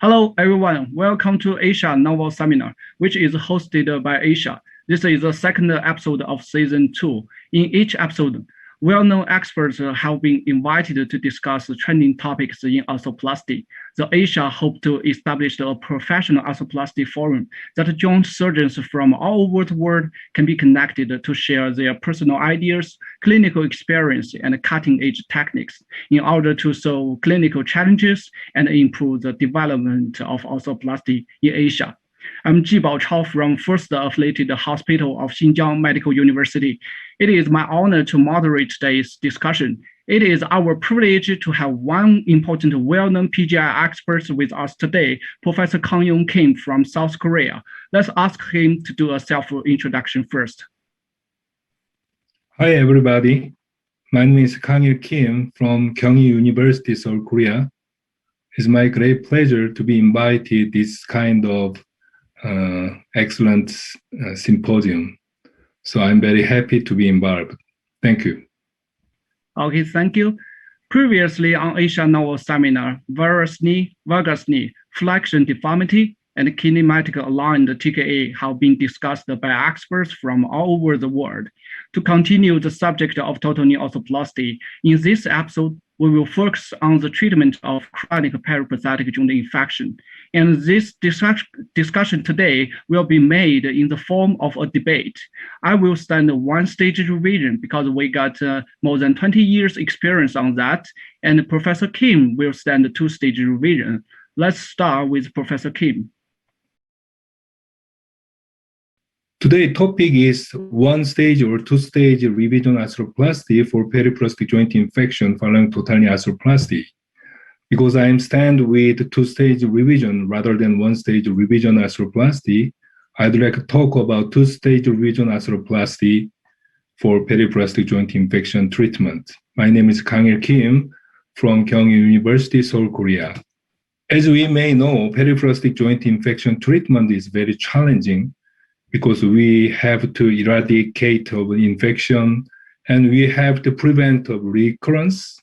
Hello, everyone. Welcome to Asia Novel Seminar, which is hosted by Asia. This is the second episode of season 2. In each episode, well-known experts have been invited to discuss trending topics in arthroplasty. The Asia hope to establish a professional arthroplasty forum that joint surgeons from all over the world can be connected to share their personal ideas, clinical experience, and cutting-edge techniques in order to solve clinical challenges and improve the development of arthroplasty in Asia. I'm Ji Baochao from First Affiliated Hospital of Xinjiang Medical University. It is my honor to moderate today's discussion. It is our privilege to have one important well-known PGI expert with us today, Professor Kang-Yoon Kim from South Korea. Let's ask him to do a self-introduction first. Hi, everybody. My name is Kang-Yoon Kim from Kyunghee University, South Korea. It's my great pleasure to be invited this kind of excellent symposium. So I'm very happy to be involved. Thank you. Okay, thank you. Previously on Asia Novel Seminar, varus knee, flexion deformity, and kinematic aligned TKA have been discussed by experts from all over the world. To continue the subject of total knee arthroplasty, in this episode, we will focus on the treatment of chronic periprosthetic joint infection. And this discussion today will be made in the form of a debate. I will stand one stage revision because we got more than 20 years experience on that, and Professor Kim will stand a two-stage revision. Let's start with Professor Kim. Today's topic is one-stage or two-stage revision arthroplasty for periprosthetic joint infection following total knee arthroplasty. Because I am stand with two-stage revision rather than one-stage revision arthroplasty, I'd like to talk about two-stage revision arthroplasty for periprosthetic joint infection treatment. My name is Kang-Il Kim from Kyunghee University, Seoul, Korea. As we may know, periprosthetic joint infection treatment is very challenging because we have to eradicate of infection and we have to prevent of recurrence.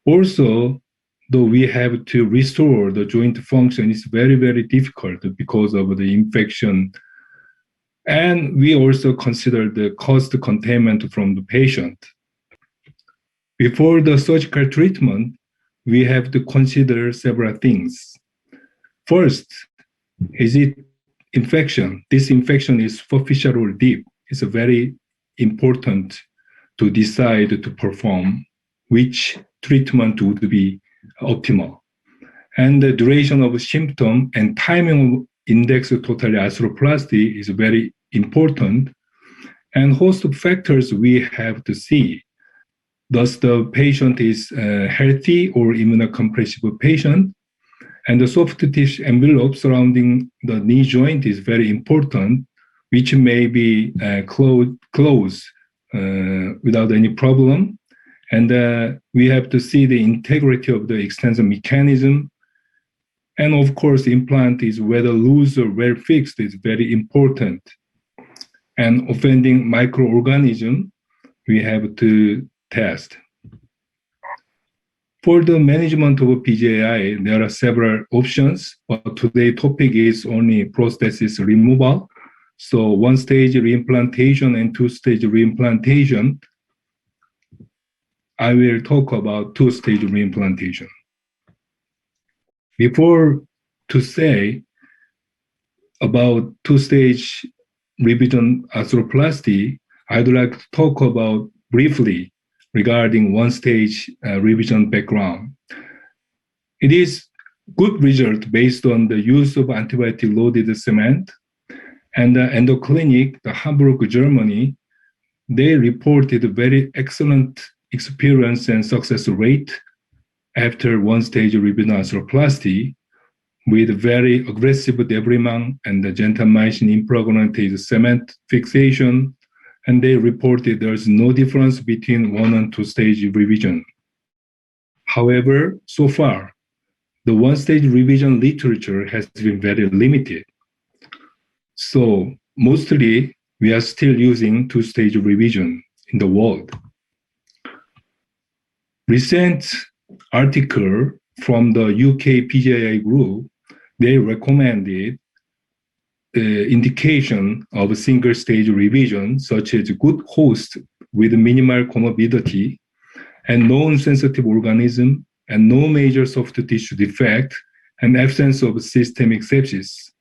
Also, though we have to restore the joint function, it's very, very difficult because of the infection. And we also consider the cost containment from the patient. Before the surgical treatment, we have to consider several things. First, is it infection? This infection is superficial or deep. It's very important to decide to perform which treatment would be optimal. And the duration of symptom and timing of index total arthroplasty is very important. And host of factors we have to see. Thus, the patient is healthy or immunocompressive patient. And the soft tissue envelope surrounding the knee joint is very important, which may be closed without any problem. And we have to see the integrity of the extensor mechanism. And of course, implant is whether loose or well fixed is very important. And offending microorganism, we have to test. For the management of PJI, there are several options, but today's topic is only prosthesis removal. So one-stage reimplantation and two-stage reimplantation. I will talk about two-stage reimplantation. Before to say about two-stage revision arthroplasty, I'd like to talk about briefly regarding one-stage revision background. It is good result based on the use of antibiotic-loaded cement. And the Endoclinic, the Hamburg, Germany, they reported a very excellent experience and success rate after one-stage revision arthroplasty with very aggressive debridement and the gentamicin impregnated cement fixation. And they reported there's no difference between one and two-stage revision. However, so far, the one-stage revision literature has been very limited. So mostly, we are still using two-stage revision in the world. Recent article from the UK PGI group they recommended the indication of a single-stage revision, such as good host with minimal comorbidity and non-sensitive organism and no major soft tissue defect and absence of systemic sepsis.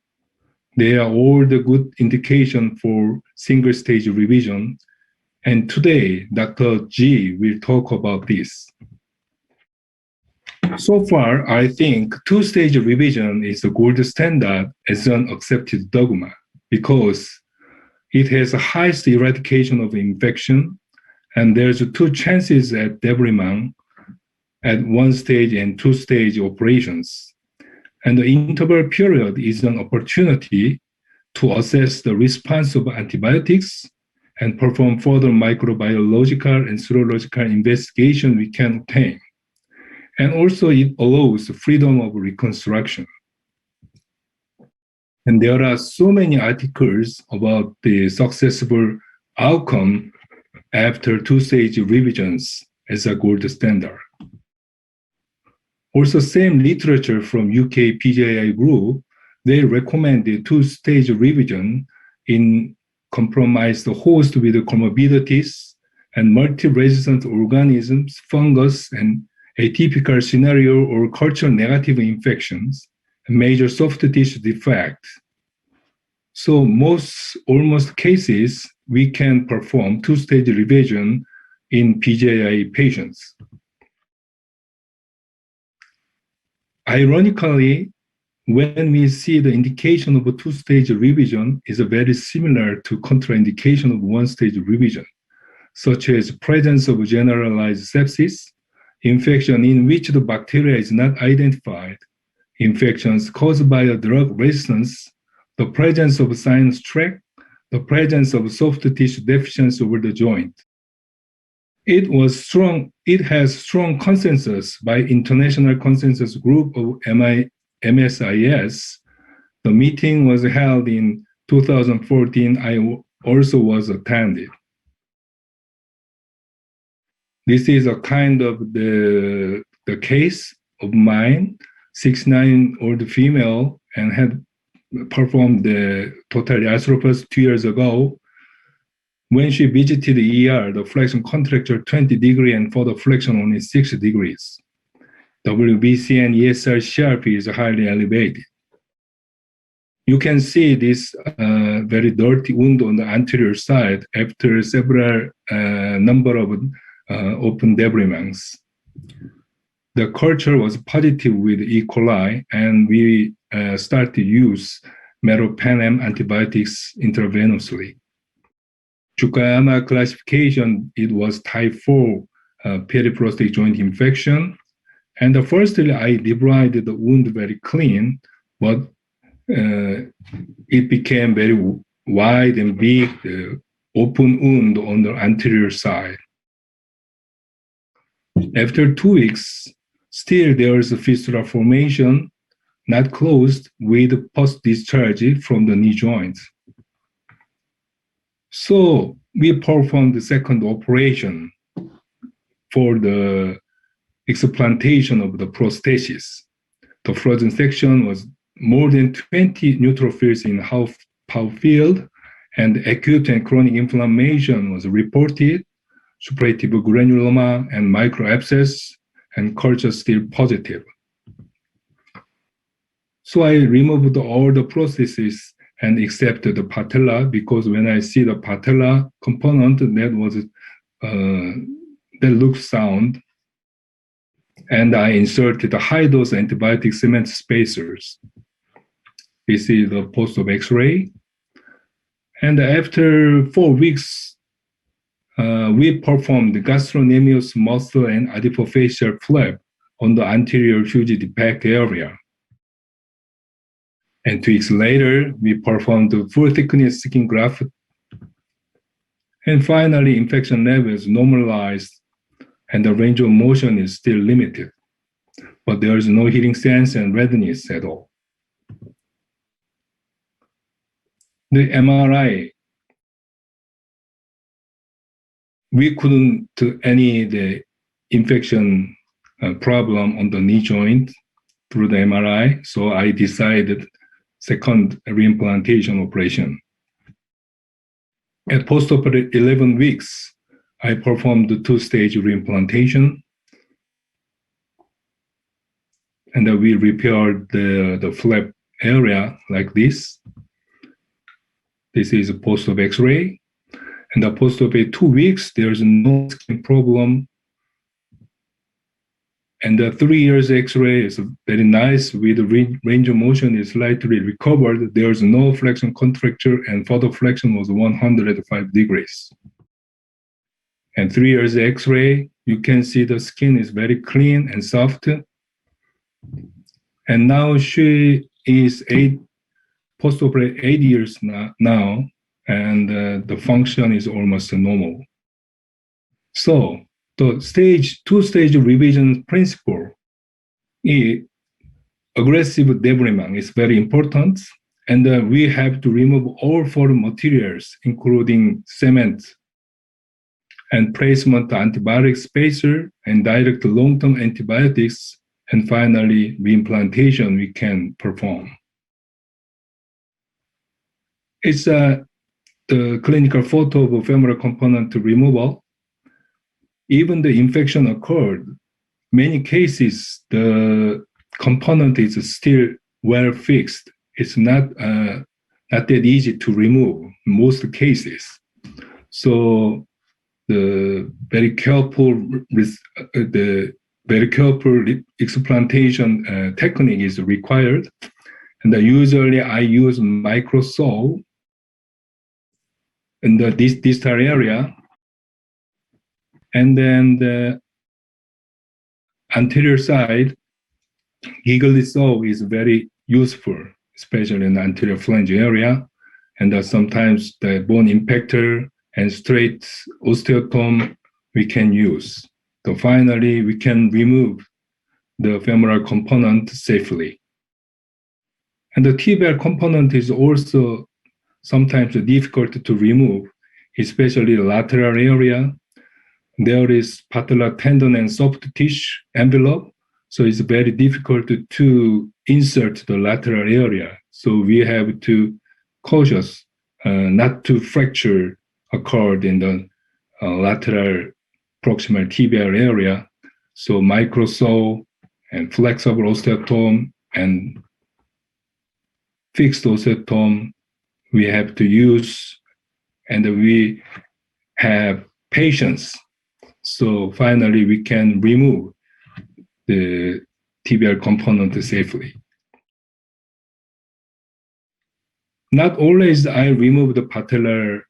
They are all the good indication for single-stage revision. And today, Dr. G will talk about this. So far, I think two-stage revision is the gold standard as an accepted dogma because it has the highest eradication of infection, and there's two chances at debridement at one-stage and two-stage operations. And the interval period is an opportunity to assess the response of antibiotics and perform further microbiological and serological investigation we can obtain. And also it allows freedom of reconstruction. And there are so many articles about the successful outcome after two-stage revisions as a gold standard. Also, same literature from UK PJI group, they recommended two-stage revision in compromised host with comorbidities and multi-resistant organisms, fungus, and atypical scenario or culture negative infections, and major soft tissue defect. So almost cases, we can perform two-stage revision in PJI patients. Ironically, when we see the indication of a two-stage revision is very similar to contraindication of one-stage revision, such as presence of generalized sepsis, infection in which the bacteria is not identified, infections caused by a drug resistance, the presence of sinus tract, the presence of soft tissue deficiency over the joint. It has strong consensus by International Consensus Group of MSIS. The meeting was held in 2014. I also was attended. This is a kind of the case of mine, 69-year-old female, and had performed the total arthroplasty 2 years ago. When she visited the ER, the flexion contracture 20 degrees and for the flexion only 6 degrees. WBC and ESR CRP is highly elevated. You can see this very dirty wound on the anterior side after several number of open debridements. The culture was positive with E. coli, and we started to use meropenem antibiotics intravenously. Chukayama classification, it was type 4 periprosthetic joint infection. And firstly, I debrided the wound very clean, but it became very wide and big, open wound on the anterior side. After 2 weeks, still there is a fistula formation, not closed, with post-discharge from the knee joint. So we performed the second operation for the explantation of the prosthesis. The frozen section was more than 20 neutrophils in half field, and acute and chronic inflammation was reported, suppurative granuloma and microabscess, and culture still positive. So I removed all the prostheses and accepted the patella, because when I see the patella component, that looks sound. And I inserted the high-dose antibiotic cement spacers. This is the post-op X-ray. And after 4 weeks, we performed the gastrocnemius muscle and adipofascial flap on the anterior huge defect area. And 2 weeks later, we performed the full thickness skin graft. And finally, infection levels normalized, and the range of motion is still limited. But there is no healing sense and redness at all. The MRI, we couldn't do any the infection problem on the knee joint. through the MRI. So I decided second reimplantation operation. At post-operative 11 weeks, I performed the two-stage reimplantation. And then we repaired the flap area like this. This is a post-op X-ray. And the post-op 2 weeks, there's no skin problem. And the 3 years X-ray is very nice with the range of motion is slightly recovered. There's no flexion contracture and further flexion was 105 degrees. And 3 years X-ray, you can see the skin is very clean and soft. And now she is post-operative 8 years now, and the function is almost normal. So the two-stage revision principle is aggressive debridement is very important, and we have to remove all foreign materials, including cement, and placement of antibiotic spacer and direct long-term antibiotics, and finally reimplantation we can perform. It's the clinical photo of femoral component removal. Even the infection occurred, many cases, the component is still well fixed. It's not that easy to remove in most cases. So the very careful explantation technique is required. And usually I use micro saw in the distal area. And then the anterior side, giggly saw is very useful, especially in the anterior flange area. And sometimes the bone impactor and straight osteotome we can use. So finally, we can remove the femoral component safely. And the tibial component is also sometimes difficult to remove, especially the lateral area. There is patellar tendon and soft tissue envelope, so it's very difficult to insert the lateral area. So we have to cautious not to fracture occurred in the lateral proximal tibial area. So micro saw and flexible osteotome and fixed osteotome we have to use, and we have patience. So finally, we can remove the tibial component safely. Not always I remove the patellar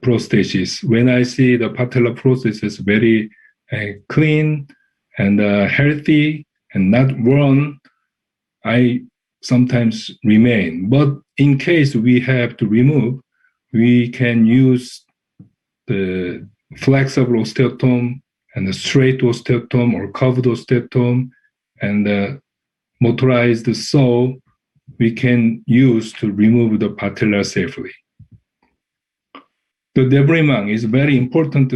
prosthesis. When I see the patellar prosthesis very clean and healthy and not worn, I sometimes remain. But in case we have to remove, we can use the flexible osteotome and the straight osteotome or curved osteotome and the motorized saw we can use to remove the patella safely. The debridement is very important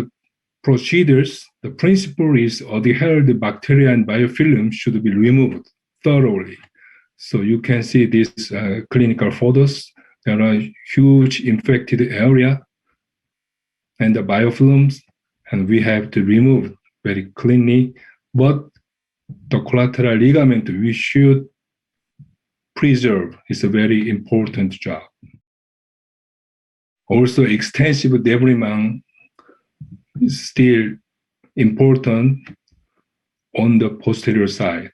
procedures. The principle is adhered bacteria and biofilm should be removed thoroughly. So you can see these clinical photos. There are huge infected area and the biofilms, and we have to remove very cleanly. But the collateral ligament we should preserve is a very important job. Also, extensive debridement is still important on the posterior side.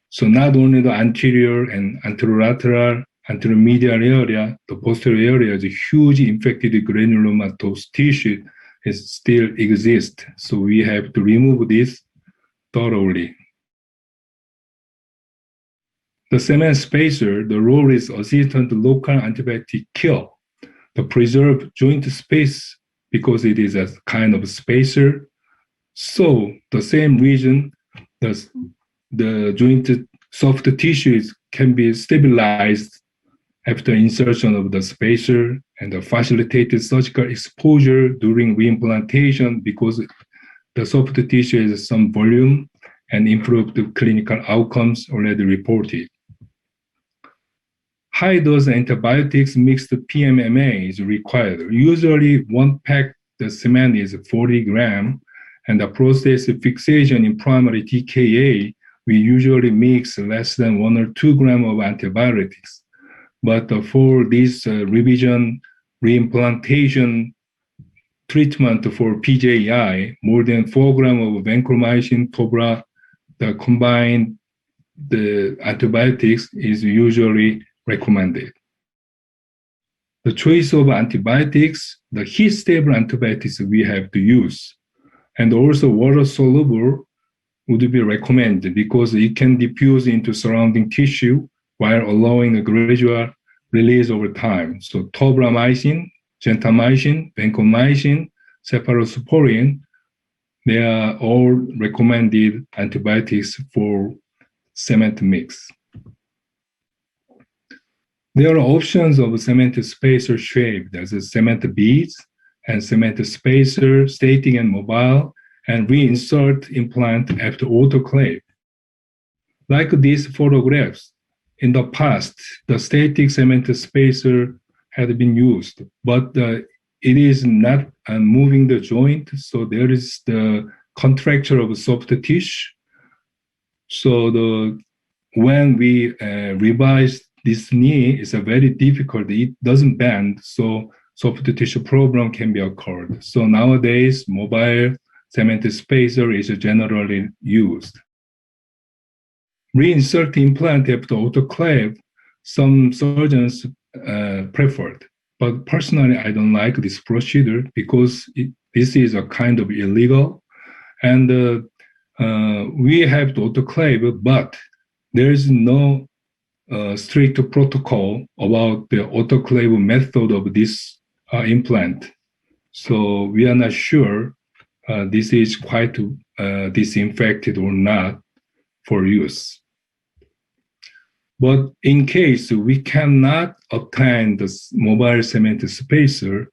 So not only the anterior and anterolateral, anteromedial area, the posterior area is a huge infected granulomatous tissue is still exists. So we have to remove this thoroughly. The cement spacer, the role is assistant local antibiotic kill, the preserve joint space because it is a kind of spacer. So the same reason, the joint soft tissues can be stabilized after insertion of the spacer and the facilitated surgical exposure during reimplantation because the soft tissue has some volume and improved clinical outcomes already reported. High-dose antibiotics mixed PMMA is required. Usually, one pack the cement is 40 grams, and the process fixation in primary TKA, we usually mix less than 1 or 2 grams of antibiotics. But for this revision reimplantation treatment for PJI, more than 4 grams of vancomycin, Tobra, the combined the antibiotics is usually recommended. The choice of antibiotics, the heat-stable antibiotics we have to use, and also water-soluble would be recommended because it can diffuse into surrounding tissue while allowing a gradual release over time. So tobramycin, gentamicin, vancomycin, cephalosporin, they are all recommended antibiotics for cement mix. There are options of cement spacer shape. There's a cement beads and cement spacer, static and mobile, and reinsert implant after autoclave. Like these photographs, in the past, the static cement spacer had been used, but it is not moving the joint, so there is the contracture of soft tissue. So when we revise this knee, it's very difficult. It doesn't bend, so soft tissue problem can be occurred. So nowadays, mobile cement spacer is generally used. Reinsert implant after autoclave, some surgeons preferred. But personally, I don't like this procedure because this is a kind of illegal. And we have to autoclave, but there is no strict protocol about the autoclave method of this implant. So we are not sure this is quite disinfected or not for use. But in case we cannot obtain the mobile cement spacer,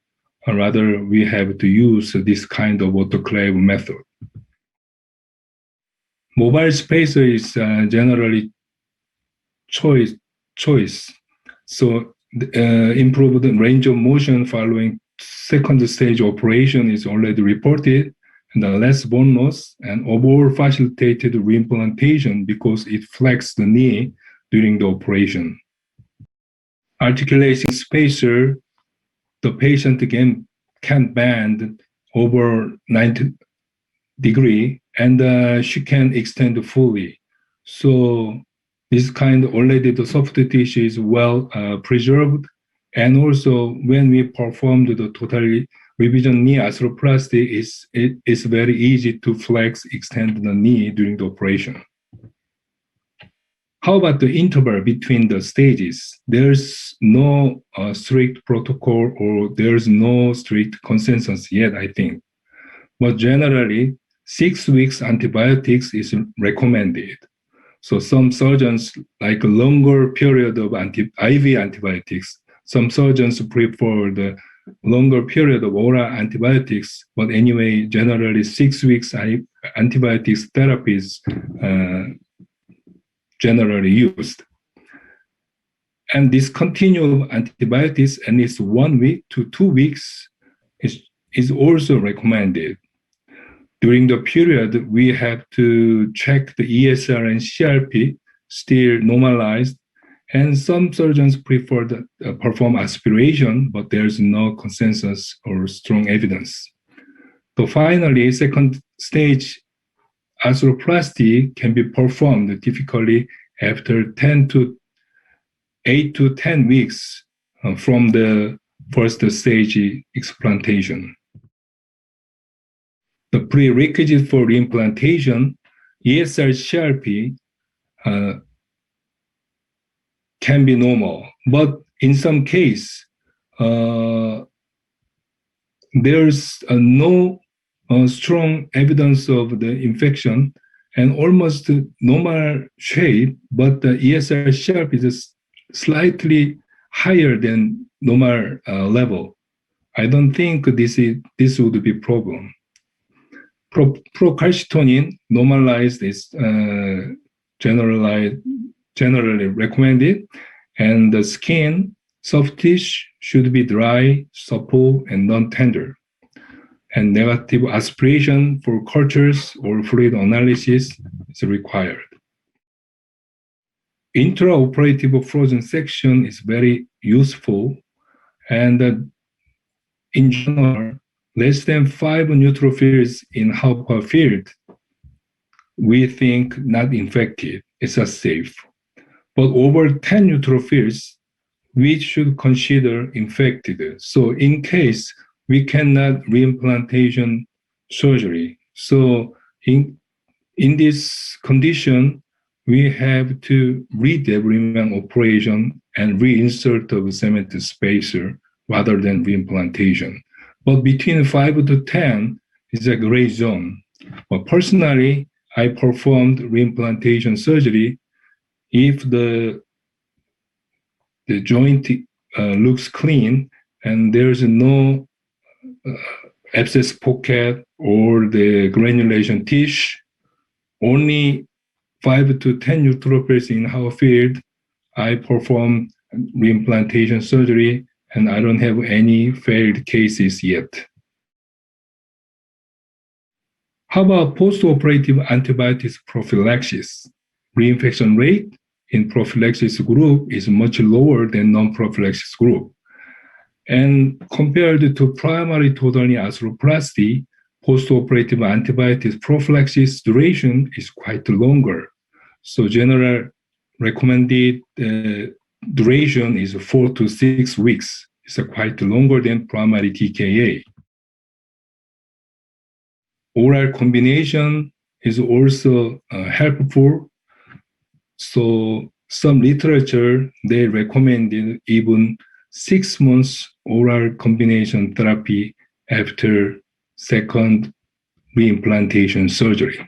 or rather we have to use this kind of autoclave method. Mobile spacer is generally choice. So improved range of motion following second stage operation is already reported, and less bone loss and overall facilitated reimplantation because it flexed the knee during the operation. Articulation spacer, the patient again can bend over 90 degrees and she can extend fully. So this kind already the soft tissue is well preserved. And also when we performed the total revision knee arthroplasty, it's very easy to flex, extend the knee during the operation. How about the interval between the stages? There's no strict protocol or there's no strict consensus yet, I think. But generally, 6 weeks antibiotics is recommended. So some surgeons like a longer period of IV antibiotics. Some surgeons prefer the longer period of oral antibiotics. But anyway, generally 6 weeks antibiotics therapies generally used. And discontinued antibiotics at least 1 week to 2 weeks is also recommended. During the period, we have to check the ESR and CRP still normalized, and some surgeons prefer to perform aspiration, but there's no consensus or strong evidence. So finally, second stage arthroplasty can be performed typically after 8 to 10 weeks from the first stage explantation. The prerequisite for reimplantation, ESR CRP can be normal, but in some case, there's no strong evidence of the infection and almost normal shape, but the ESR CRP is slightly higher than normal level. I don't think this would be a problem. Procalcitonin normalized is generally recommended, and the skin softish should be dry, supple, and non-tender. And negative aspiration for cultures or fluid analysis is required. Intraoperative frozen section is very useful, and in general, less than 5 neutrophils in Haupa field, we think not infected, it's a safe. But over 10 neutrophils, we should consider infected. So in case we cannot reimplantation surgery. So in this condition, we have to re-debridement operation and reinsert of cement spacer rather than reimplantation. But between 5 to 10 is a gray zone. But personally, I performed reimplantation surgery if the joint looks clean and there's no abscess pocket or the granulation tissue, only 5 to 10 neutrophils in our field, I perform reimplantation surgery, and I don't have any failed cases yet. How about post-operative antibiotics prophylaxis? Reinfection rate in prophylaxis group is much lower than non-prophylaxis group. And compared to primary total knee arthroplasty, post-operative antibiotics prophylaxis duration is quite longer. So general recommended duration is 4 to 6 weeks. It's quite longer than primary TKA. Oral combination is also helpful. So some literature, they recommended even 6 months oral combination therapy after second reimplantation surgery.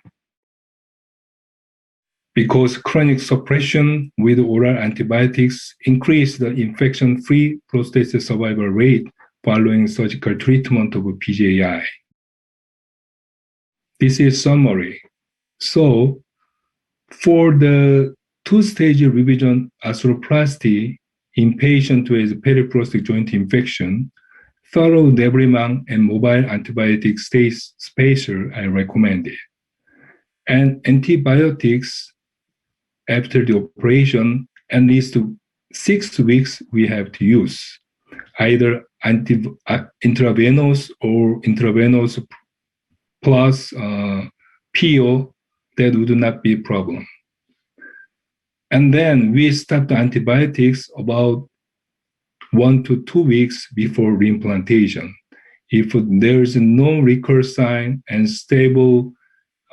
Because chronic suppression with oral antibiotics increase the infection-free prostate survival rate following surgical treatment of PJI. This is summary. So for the two-stage revision arthroplasty in patient with periprosthetic joint infection, thorough debridement and mobile antibiotic spacer I recommended. And antibiotics after the operation, at least 6 weeks we have to use, either intravenous or intravenous plus PO, that would not be a problem. And then we stop the antibiotics about 1 to 2 weeks before reimplantation. If there is no recurrence sign and stable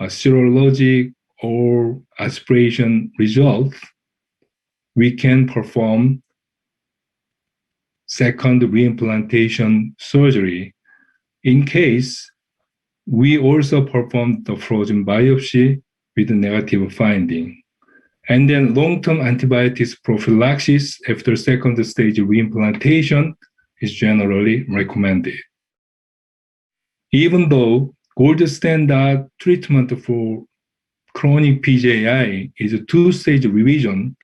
serologic or aspiration result, we can perform second reimplantation surgery. In case, we also perform the frozen biopsy with a negative finding. And then long-term antibiotics prophylaxis after second stage reimplantation is generally recommended. Even though gold standard treatment for chronic PJI is a two-stage revision,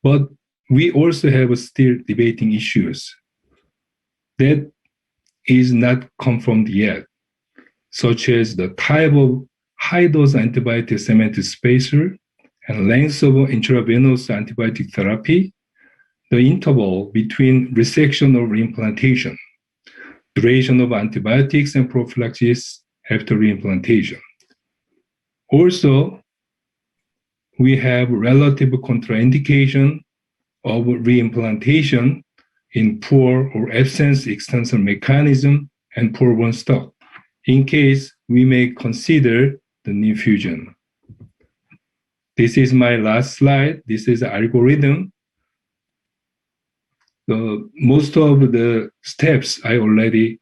but we also have still debating issues that is not confirmed yet, such as the type of high-dose antibiotic cement spacer and length of intravenous antibiotic therapy, the interval between resection or reimplantation, duration of antibiotics and prophylaxis after reimplantation. Also, we have relative contraindication of reimplantation in poor or absence extensor mechanism and poor bone stock, in case we may consider the knee fusion. This is my last slide. This is the algorithm. Most of the steps I already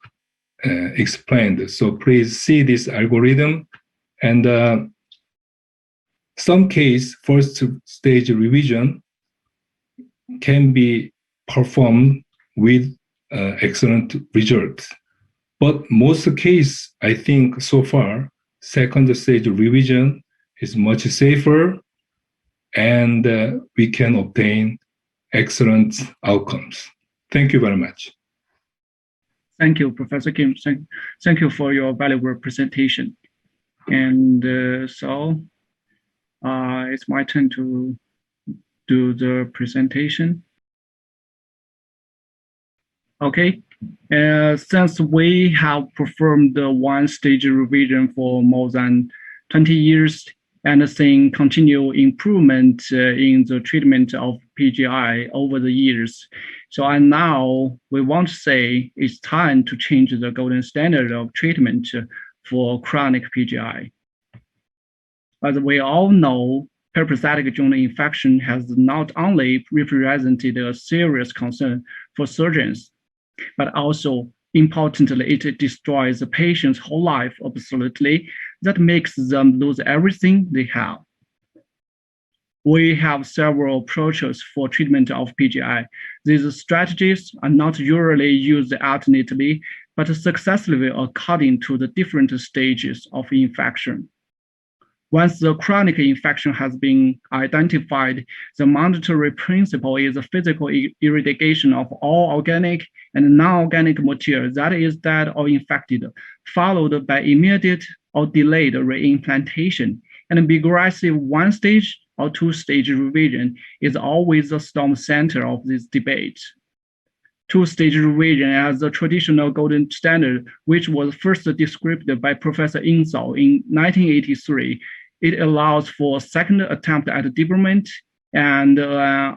explained. So please see this algorithm. And some case, first stage revision can be performed with excellent results. But most case, I think so far, second stage revision is much safer, and we can obtain excellent outcomes. Thank you very much. Thank you, Professor Kim. Thank you for your valuable presentation. And so it's my turn to do the presentation. Okay, since we have performed the one-stage revision for more than 20 years and seeing continual improvement in the treatment of PGI over the years, so now we want to say it's time to change the golden standard of treatment for chronic PGI. As we all know, peripatetic joint infection has not only represented a serious concern for surgeons, but also importantly, it destroys the patient's whole life absolutely. That makes them lose everything they have. We have several approaches for treatment of PGI. These strategies are not usually used alternately, but successively according to the different stages of infection. Once the chronic infection has been identified, the mandatory principle is the physical eradication of all organic and non-organic material that is dead or infected, followed by immediate or delayed reimplantation. And aggressive one-stage or two-stage revision is always the storm center of this debate. Two-stage revision as the traditional golden standard, which was first described by Professor Insel in 1983. It allows for a second attempt at development and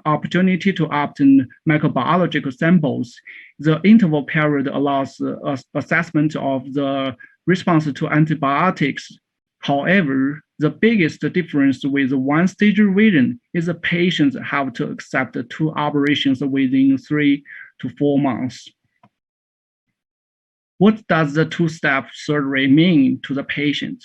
opportunity to obtain microbiological samples. The interval period allows assessment of the response to antibiotics. However, the biggest difference with one-stage revision is the patients have to accept 2 operations within 3 to 4 months. What does the two-step surgery mean to the patient?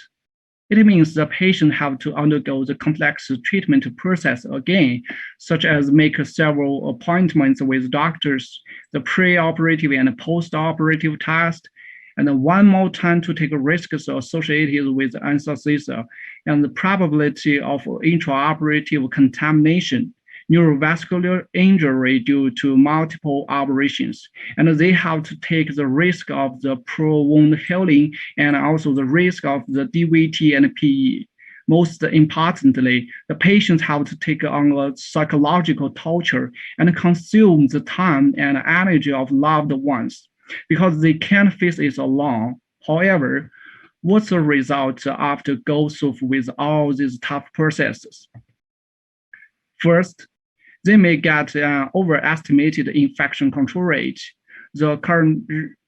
It means the patient have to undergo the complex treatment process again, such as make several appointments with doctors, the pre-operative and post-operative test, and one more time to take risks associated with anesthesia and the probability of intraoperative contamination, neurovascular injury due to multiple operations, and they have to take the risk of the pro-wound healing and also the risk of the DVT and PE. Most importantly, the patients have to take on a psychological torture and consume the time and energy of loved ones because they can't face it alone. However, what's the result after go through with all these tough processes? First, they may get an overestimated infection control rate. The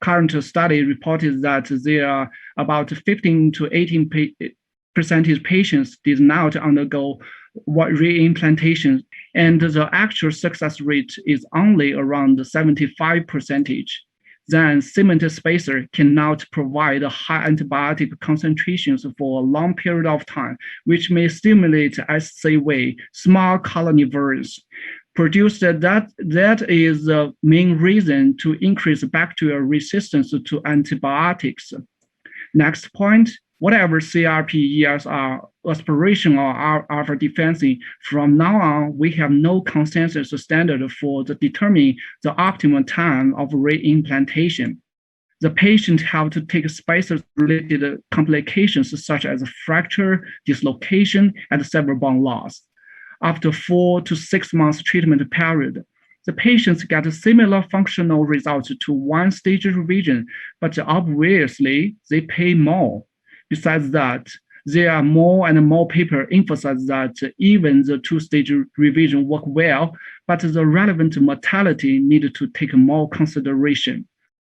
current study reported that there are about 15 to 18% patients did not undergo reimplantation, and the actual success rate is only around 75%. Then cement spacer cannot provide high antibiotic concentrations for a long period of time, which may stimulate SCV, small colony virus. Produced that is the main reason to increase bacterial resistance to antibiotics. Next point, whatever CRP, ESR, aspiration, or alpha defensive, from now on, we have no consensus standard for determining the optimal time of reimplantation. The patient have to take spacer-related complications such as fracture, dislocation, and several bone loss. After 4 to 6 months treatment period, the patients get similar functional results to one-stage revision, but obviously they pay more. Besides that, there are more and more papers emphasize that even the two-stage revision work well, but the relevant mortality needed to take more consideration.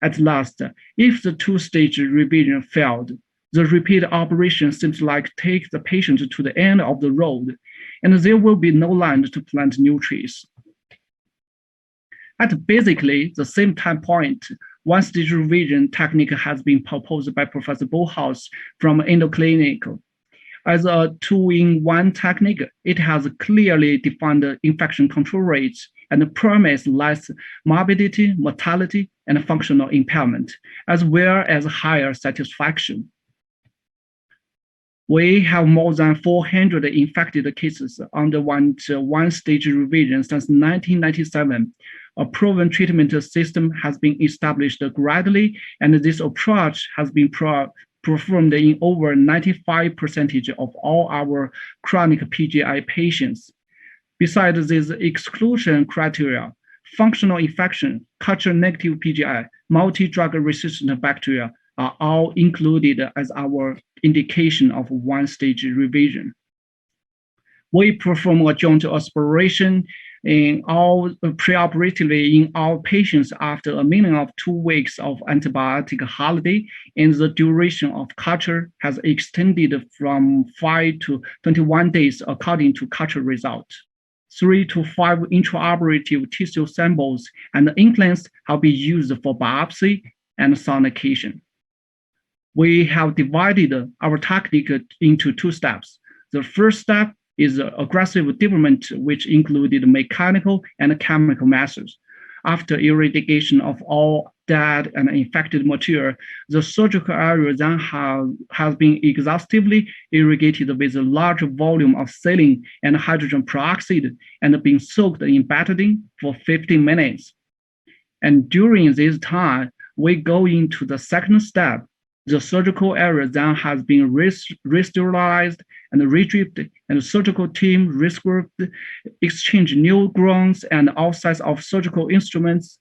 At last, if the two-stage revision failed, the repeat operation seems like take the patient to the end of the road, and there will be no land to plant new trees. At basically the same time point, one-stage revision technique has been proposed by Professor Bohaus from Endoclinic. As a two-in-one technique, it has clearly defined infection control rates and promise less morbidity, mortality, and functional impairment, as well as higher satisfaction. We have more than 400 infected cases underwent one-stage revision since 1997. A proven treatment system has been established gradually, and this approach has been performed in over 95% of all our chronic PGI patients. Besides these exclusion criteria, functional infection, culture-negative PGI, multi-drug resistant bacteria are all included as our indication of one-stage revision. We perform a joint aspiration in all preoperatively in all patients after a minimum of 2 weeks of antibiotic holiday, and the duration of culture has extended from 5 to 21 days according to culture result. 3 to 5 intraoperative tissue samples and implants have been used for biopsy and sonication. We have divided our technique into 2 steps. The first step is aggressive debridement, which included mechanical and chemical methods. After irradiation of all dead and infected material, the surgical area then has been exhaustively irrigated with a large volume of saline and hydrogen peroxide and been soaked in betadine for 15 minutes. And during this time, we go into the second step. The surgical area then has been re-sterilized and re-dripped, and the surgical team re-scripted, exchange new growns and all sides of surgical instruments.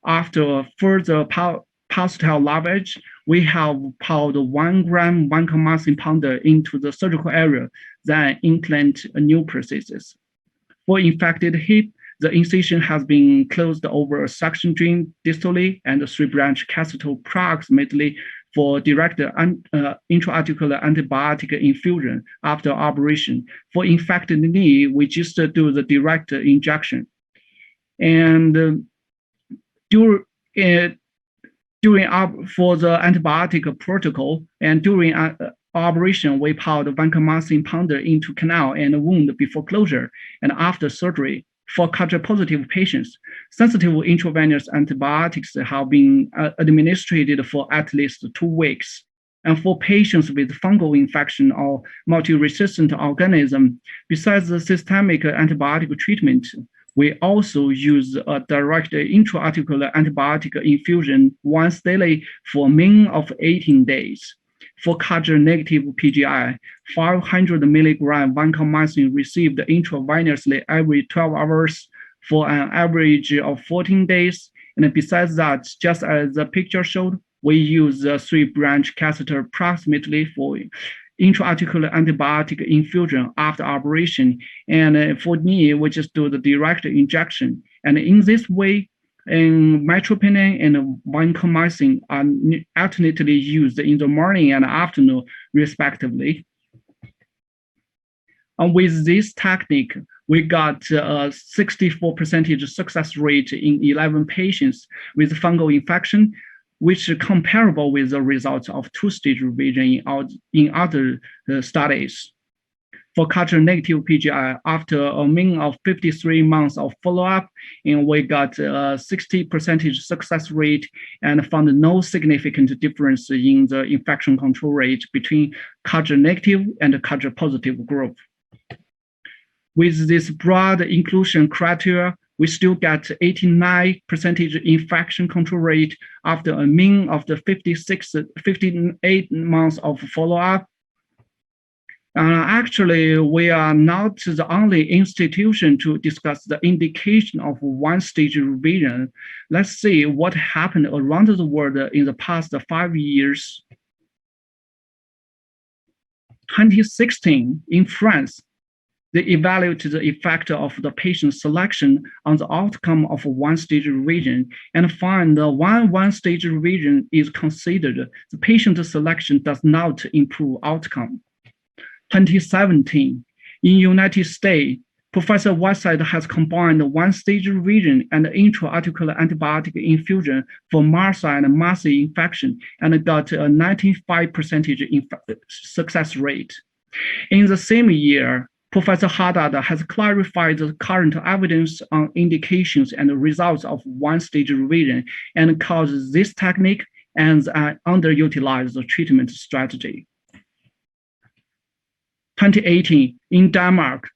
After further pulsatile lavage, we have poured 1 gram vancomycin powder into the surgical area, then implant new prosthesis. For infected hip, the incision has been closed over a suction drain distally and a 3-branch catheter proximately for direct intraarticular antibiotic infusion after operation. For infected knee, we just do the direct injection. And for the antibiotic protocol and during operation, we poured vancomycin powder into canal and wound before closure and after surgery. For culture-positive patients, sensitive intravenous antibiotics have been administered for at least 2 weeks. And for patients with fungal infection or multi-resistant organism, besides the systemic antibiotic treatment, we also use a direct intraarticular antibiotic infusion once daily for a minimum of 18 days. For culture-negative PGI, 500 milligram vancomycin received intravenously every 12 hours for an average of 14 days. And besides that, just as the picture showed, we use a 3-branch catheter approximately for intraarticular antibiotic infusion after operation. And for knee, we just do the direct injection. And in this way, metropenem and vancomycin are alternately used in the morning and afternoon, respectively. And with this technique, we got a 64% success rate in 11 patients with fungal infection, which is comparable with the results of 2-stage revision in other studies. For culture-negative PGI, after a minimum of 53 months of follow-up, and we got a 60% success rate and found no significant difference in the infection control rate between culture-negative and culture-positive group. With this broad inclusion criteria, we still get 89% infection control rate after a minimum of the 58 months of follow-up. Actually, we are not the only institution to discuss the indication of one-stage revision. Let's see what happened around the world in the past 5 years. 2016, in France, they evaluated the effect of the patient selection on the outcome of one-stage revision and find that when one-stage revision is considered, the patient selection does not improve outcome. 2017, in United States, Professor Whiteside has combined one-stage revision and intra-articular antibiotic infusion for MRSA and MASI infection and got a 95% success rate. In the same year, Professor Haddad has clarified the current evidence on indications and results of one-stage revision and calls this technique as an underutilized treatment strategy. 2018 in Denmark,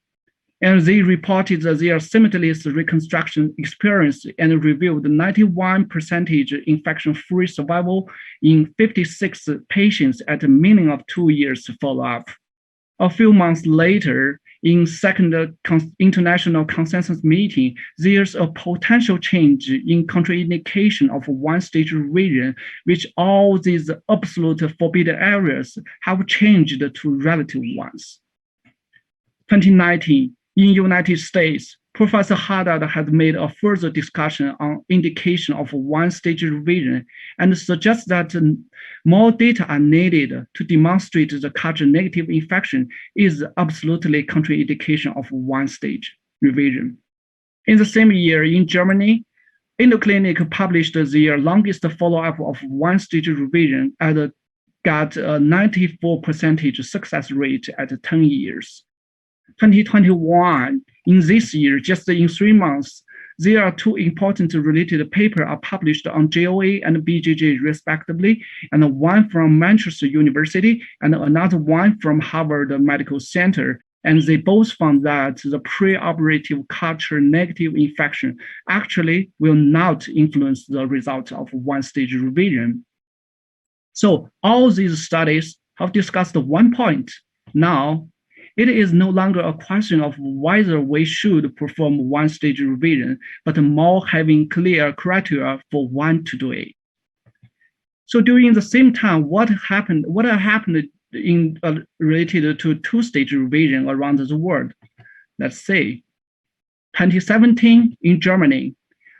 and they reported their simultaneous reconstruction experience and reviewed 91% infection-free survival in 56 patients at a minimum of 2 years follow-up. A few months later, in second international consensus meeting, there's a potential change in contraindication of one-stage revision, which all these absolute forbidden areas have changed to relative ones. 2019, in United States, Professor Haddad has made a further discussion on indication of one-stage revision and suggests that more data are needed to demonstrate the culture-negative infection is absolutely contraindication of one-stage revision. In the same year, in Germany, Endoclinic published their longest follow-up of one-stage revision and got a 94% success rate at 10 years. 2021, in this year, just in 3 months, there are 2 important related papers are published on JOA and BJJ respectively, and one from Manchester University and another one from Harvard Medical Center. And they both found that the preoperative culture negative infection actually will not influence the result of one-stage revision. So all these studies have discussed one point. Now, it is no longer a question of whether we should perform one-stage revision, but more having clear criteria for when to do it. So during the same time, what happened in related to two-stage revision around the world? Let's say 2017 in Germany,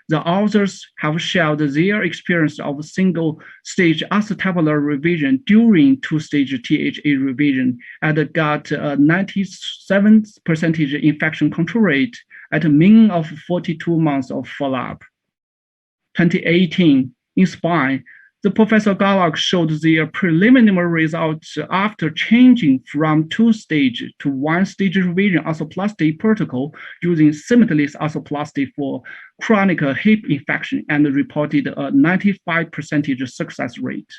the authors have shared their experience of single-stage acetabular revision during two-stage THA revision and got a 97% infection control rate at a mean of 42 months of follow-up. 2018, in Spain, the Professor Galak showed their preliminary results after changing from two-stage to one-stage revision arthroplasty protocol using cementless arthroplasty for chronic hip infection and reported a 95% success rate.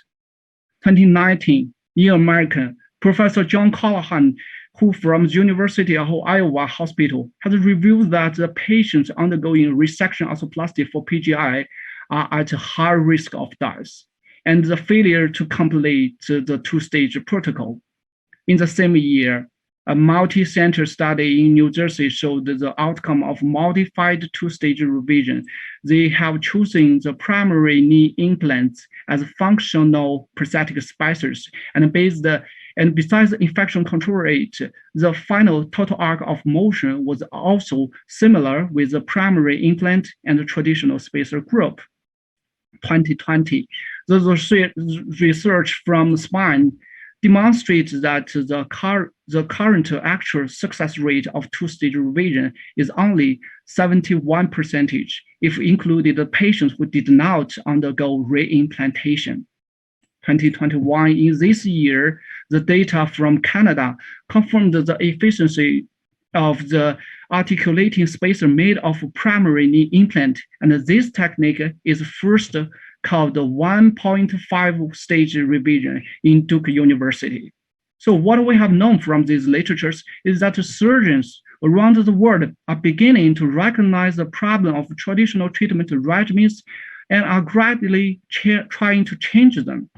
2019, in America, Professor John Callahan, who from the University of Iowa Hospital, has revealed that the patients undergoing resection arthroplasty for PGI are at high risk of death and the failure to complete the two-stage protocol. In the same year, a multi-center study in New Jersey showed the outcome of modified two-stage revision. They have chosen the primary knee implants as functional prosthetic spacers, and besides the infection control rate, the final total arc of motion was also similar with the primary implant and the traditional spacer group. 2020, the research from Spain demonstrates that the current actual success rate of two-stage revision is only 71% if included the patients who did not undergo reimplantation. 2021, in this year, the data from Canada confirmed the efficiency of the articulating spacer made of primary knee implant, and this technique is first called the 1.5 stage revision in Duke University. So what we have known from these literatures is that surgeons around the world are beginning to recognize the problem of traditional treatment regimens and are gradually trying to change them.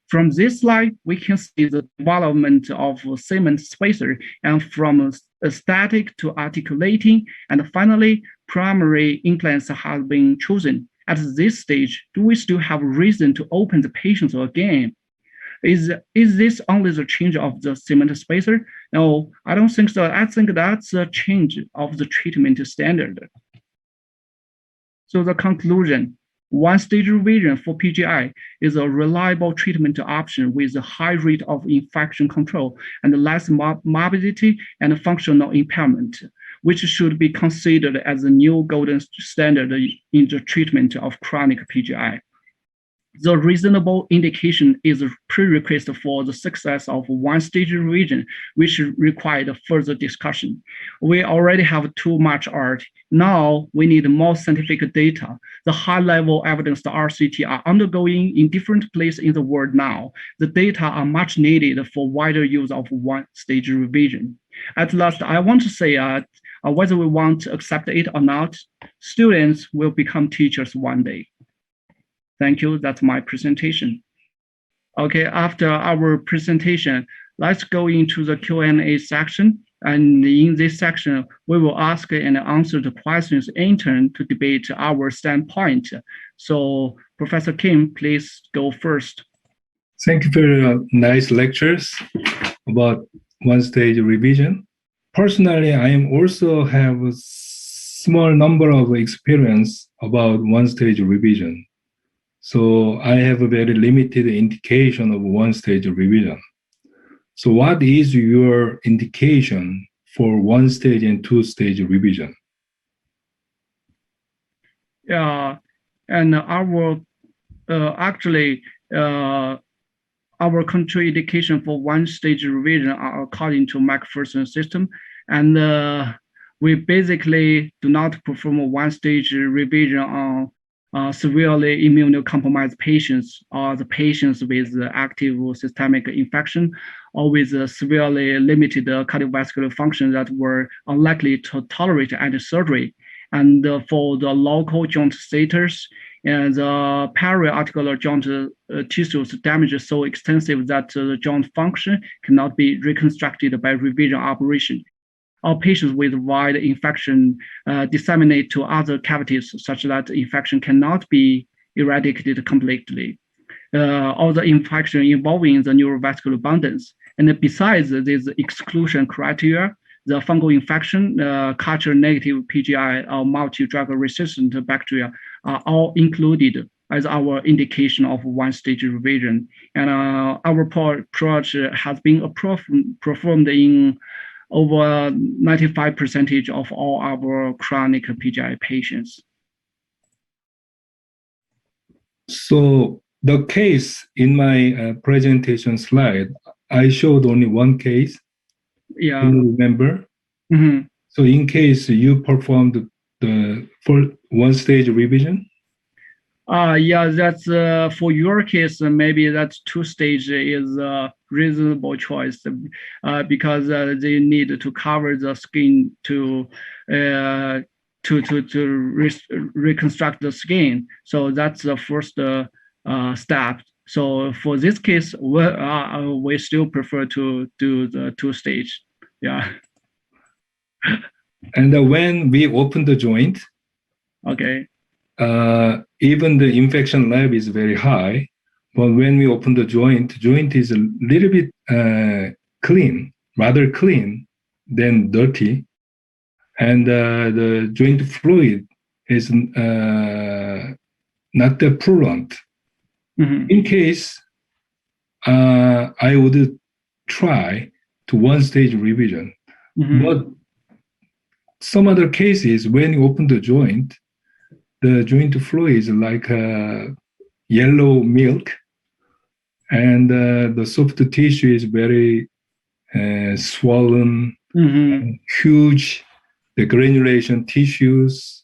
From this slide, we can see the development of cement spacer and from static to articulating, and finally, primary implants have been chosen. At this stage, do we still have reason to open the patients again? Is this only the change of the cement spacer? No, I don't think so. I think that's a change of the treatment standard. So the conclusion, one-stage revision for PGI is a reliable treatment option with a high rate of infection control and less morbidity and functional impairment, which should be considered as a new golden standard in the treatment of chronic PGI. The reasonable indication is a prerequisite for the success of one-stage revision, which required further discussion. We already have too much art. Now we need more scientific data. The high-level evidence the RCT are undergoing in different places in the world now. The data are much needed for wider use of one-stage revision. At last, I want to say whether we want to accept it or not, students will become teachers one day. Thank you. That's my presentation. Okay, after our presentation, let's go into the Q&A section. And in this section, we will ask and answer the questions in turn to debate our standpoint. So Professor Kim, please go first. Thank you for your nice lectures about one-stage revision. Personally, I am also have a small number of experience about one-stage revision. So I have a very limited indication of one-stage revision. So what is your indication for one-stage and two-stage revision? Yeah, and our our control indication for one-stage revision are according to McPherson system, and we basically do not perform a one-stage revision on severely immunocompromised patients or the patients with active systemic infection or with severely limited cardiovascular function that were unlikely to tolerate any surgery. And for the local joint status, and the periarticular joint tissues damage is so extensive that the joint function cannot be reconstructed by revision operation. Or patients with wide infection disseminate to other cavities such that infection cannot be eradicated completely. Or the infection involving the neurovascular abundance. And besides this exclusion criteria, the fungal infection, culture-negative PGI, or multi-drug resistant bacteria are all included as our indication of one-stage revision. And our approach has been performed in over 95% of all our chronic PGI patients. So the case in my presentation slide, I showed only one case. Yeah. Can you remember? Mm-hmm. So in case you performed the one-stage revision? Yeah, that's for your case, maybe that two-stage is a reasonable choice because they need to cover the skin to reconstruct the skin. So that's the first step. So for this case, we still prefer to do the two-stage. Yeah. And when we open the joint, okay. Even the infection level is very high, but when we open the joint is a little bit clean, rather clean than dirty, and the joint fluid is not that purulent. Mm-hmm. In case I would try to one-stage revision, mm-hmm. but some other cases, when you open the joint fluid is like yellow milk, and the soft tissue is very swollen, mm-hmm. huge, the granulation tissues,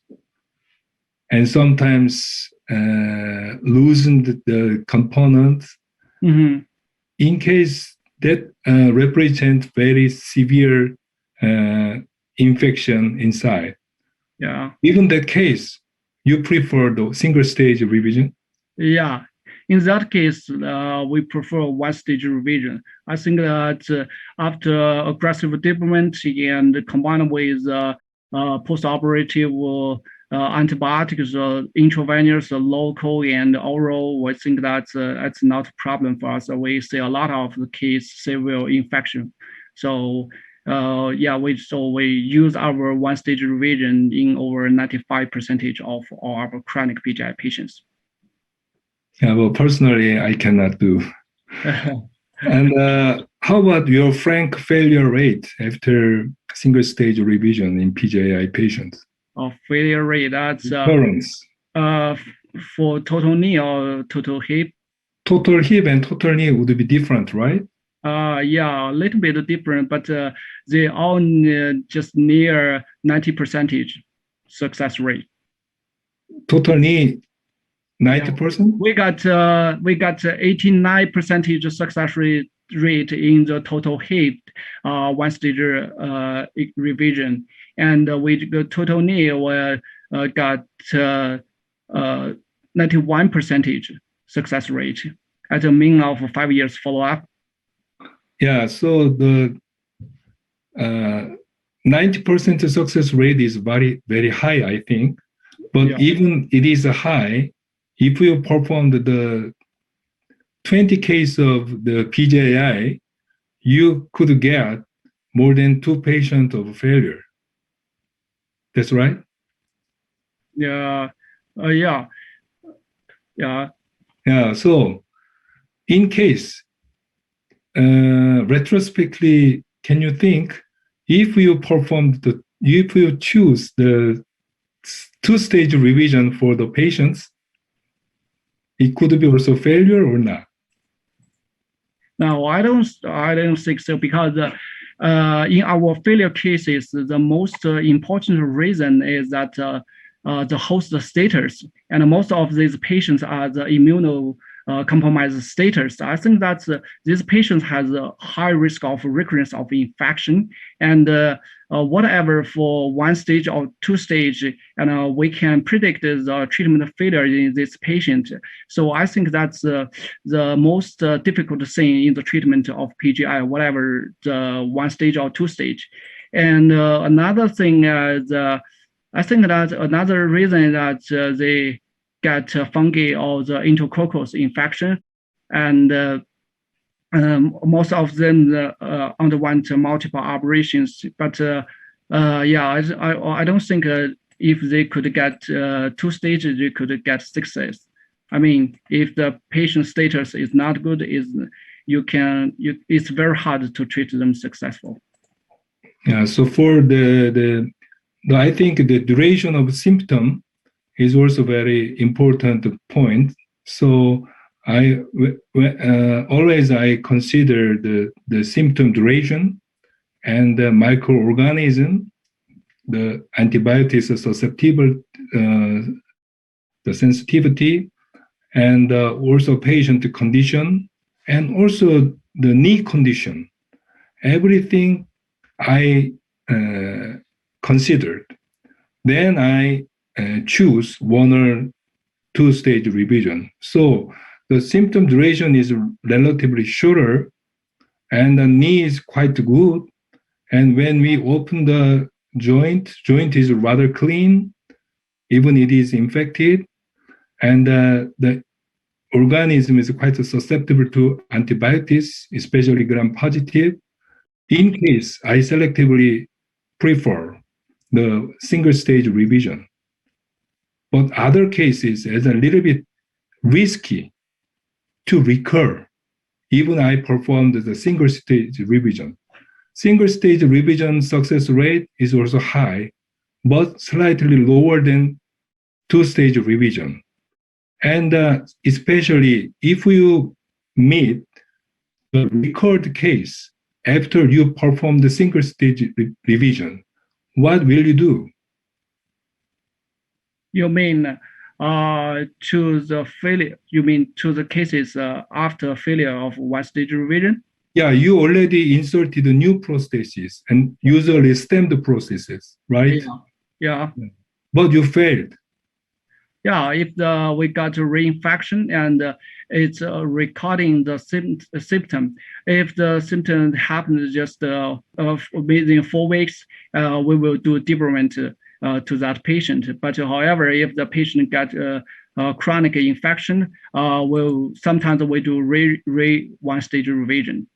and sometimes loosened the components. Mm-hmm. In case that represent very severe infection inside. Yeah. Even that case, you prefer the single-stage revision? Yeah. In that case, we prefer one-stage revision. I think that after aggressive debridement and combined with post-operative antibiotics, intravenous, local, and oral, we think that it's not a problem for us. We see a lot of the case severe infection. So we use our one-stage revision in over 95% of all our chronic PGI patients. Yeah, well, personally, I cannot do. And how about your frank failure rate after single-stage revision in PGI patients? Failure rate, that's recurrence. For total knee or total hip. Total hip and total knee would be different, right? Yeah, a little bit different, but they all just near 90% success rate. Total knee, 90%? We got 89% success rate in the total hip one stage revision, and with the total knee we got 91% success rate at a mean of 5 years follow up. Yeah, so the 90% success rate is very, very high, I think. But Yeah. even it is high, if you perform the 20 case of the PJI, you could get more than 2 patients of failure. That's right? Yeah. Yeah. Yeah. Yeah, so in case, retrospectively, can you think if you choose the two-stage revision for the patients, it could be also failure or not? No, I don't think so, because in our failure cases, the most important reason is that the host status, and most of these patients are the immunocompromised status. I think that these patients has a high risk of recurrence of infection, and whatever for 1 stage or 2 stage, and we can predict the treatment failure in this patient. So I think that's the most difficult thing in the treatment of PGI, whatever the 1 stage or 2 stage. And another thing is, I think that another reason that they get fungi or the enterococcus infection, and most of them underwent multiple operations. But yeah, I don't think if they could get 2 stages, they could get success. I mean, if the patient status is not good, it's very hard to treat them successful. Yeah. So for I think the duration of symptom is also very important point. So I always consider the symptom duration and the microorganism, the antibiotics susceptible, the sensitivity, and also patient condition, and also the knee condition. Everything I considered. Then I choose 1 or 2 stage revision. So the symptom duration is relatively shorter, and the knee is quite good. And when we open the joint is rather clean, even it is infected, and the organism is quite susceptible to antibiotics, especially gram-positive. In case, I selectively prefer the single-stage revision. But other cases is a little bit risky to recur, even I performed the single-stage revision. Single-stage revision success rate is also high, but slightly lower than 2-stage revision. And especially if you meet the recurred case after you perform the single-stage revision, what will you do? You mean to the failure? You mean to the cases after failure of 1 stage revision? Yeah, you already inserted the new prosthesis and usually stemmed processes, right? Yeah. But you failed. Yeah, if we got a reinfection and it's recording the symptom. If the symptom happens just within 4 weeks, we will do debridement to that patient. But however, if the patient got chronic infection, sometimes we do 1 stage revision.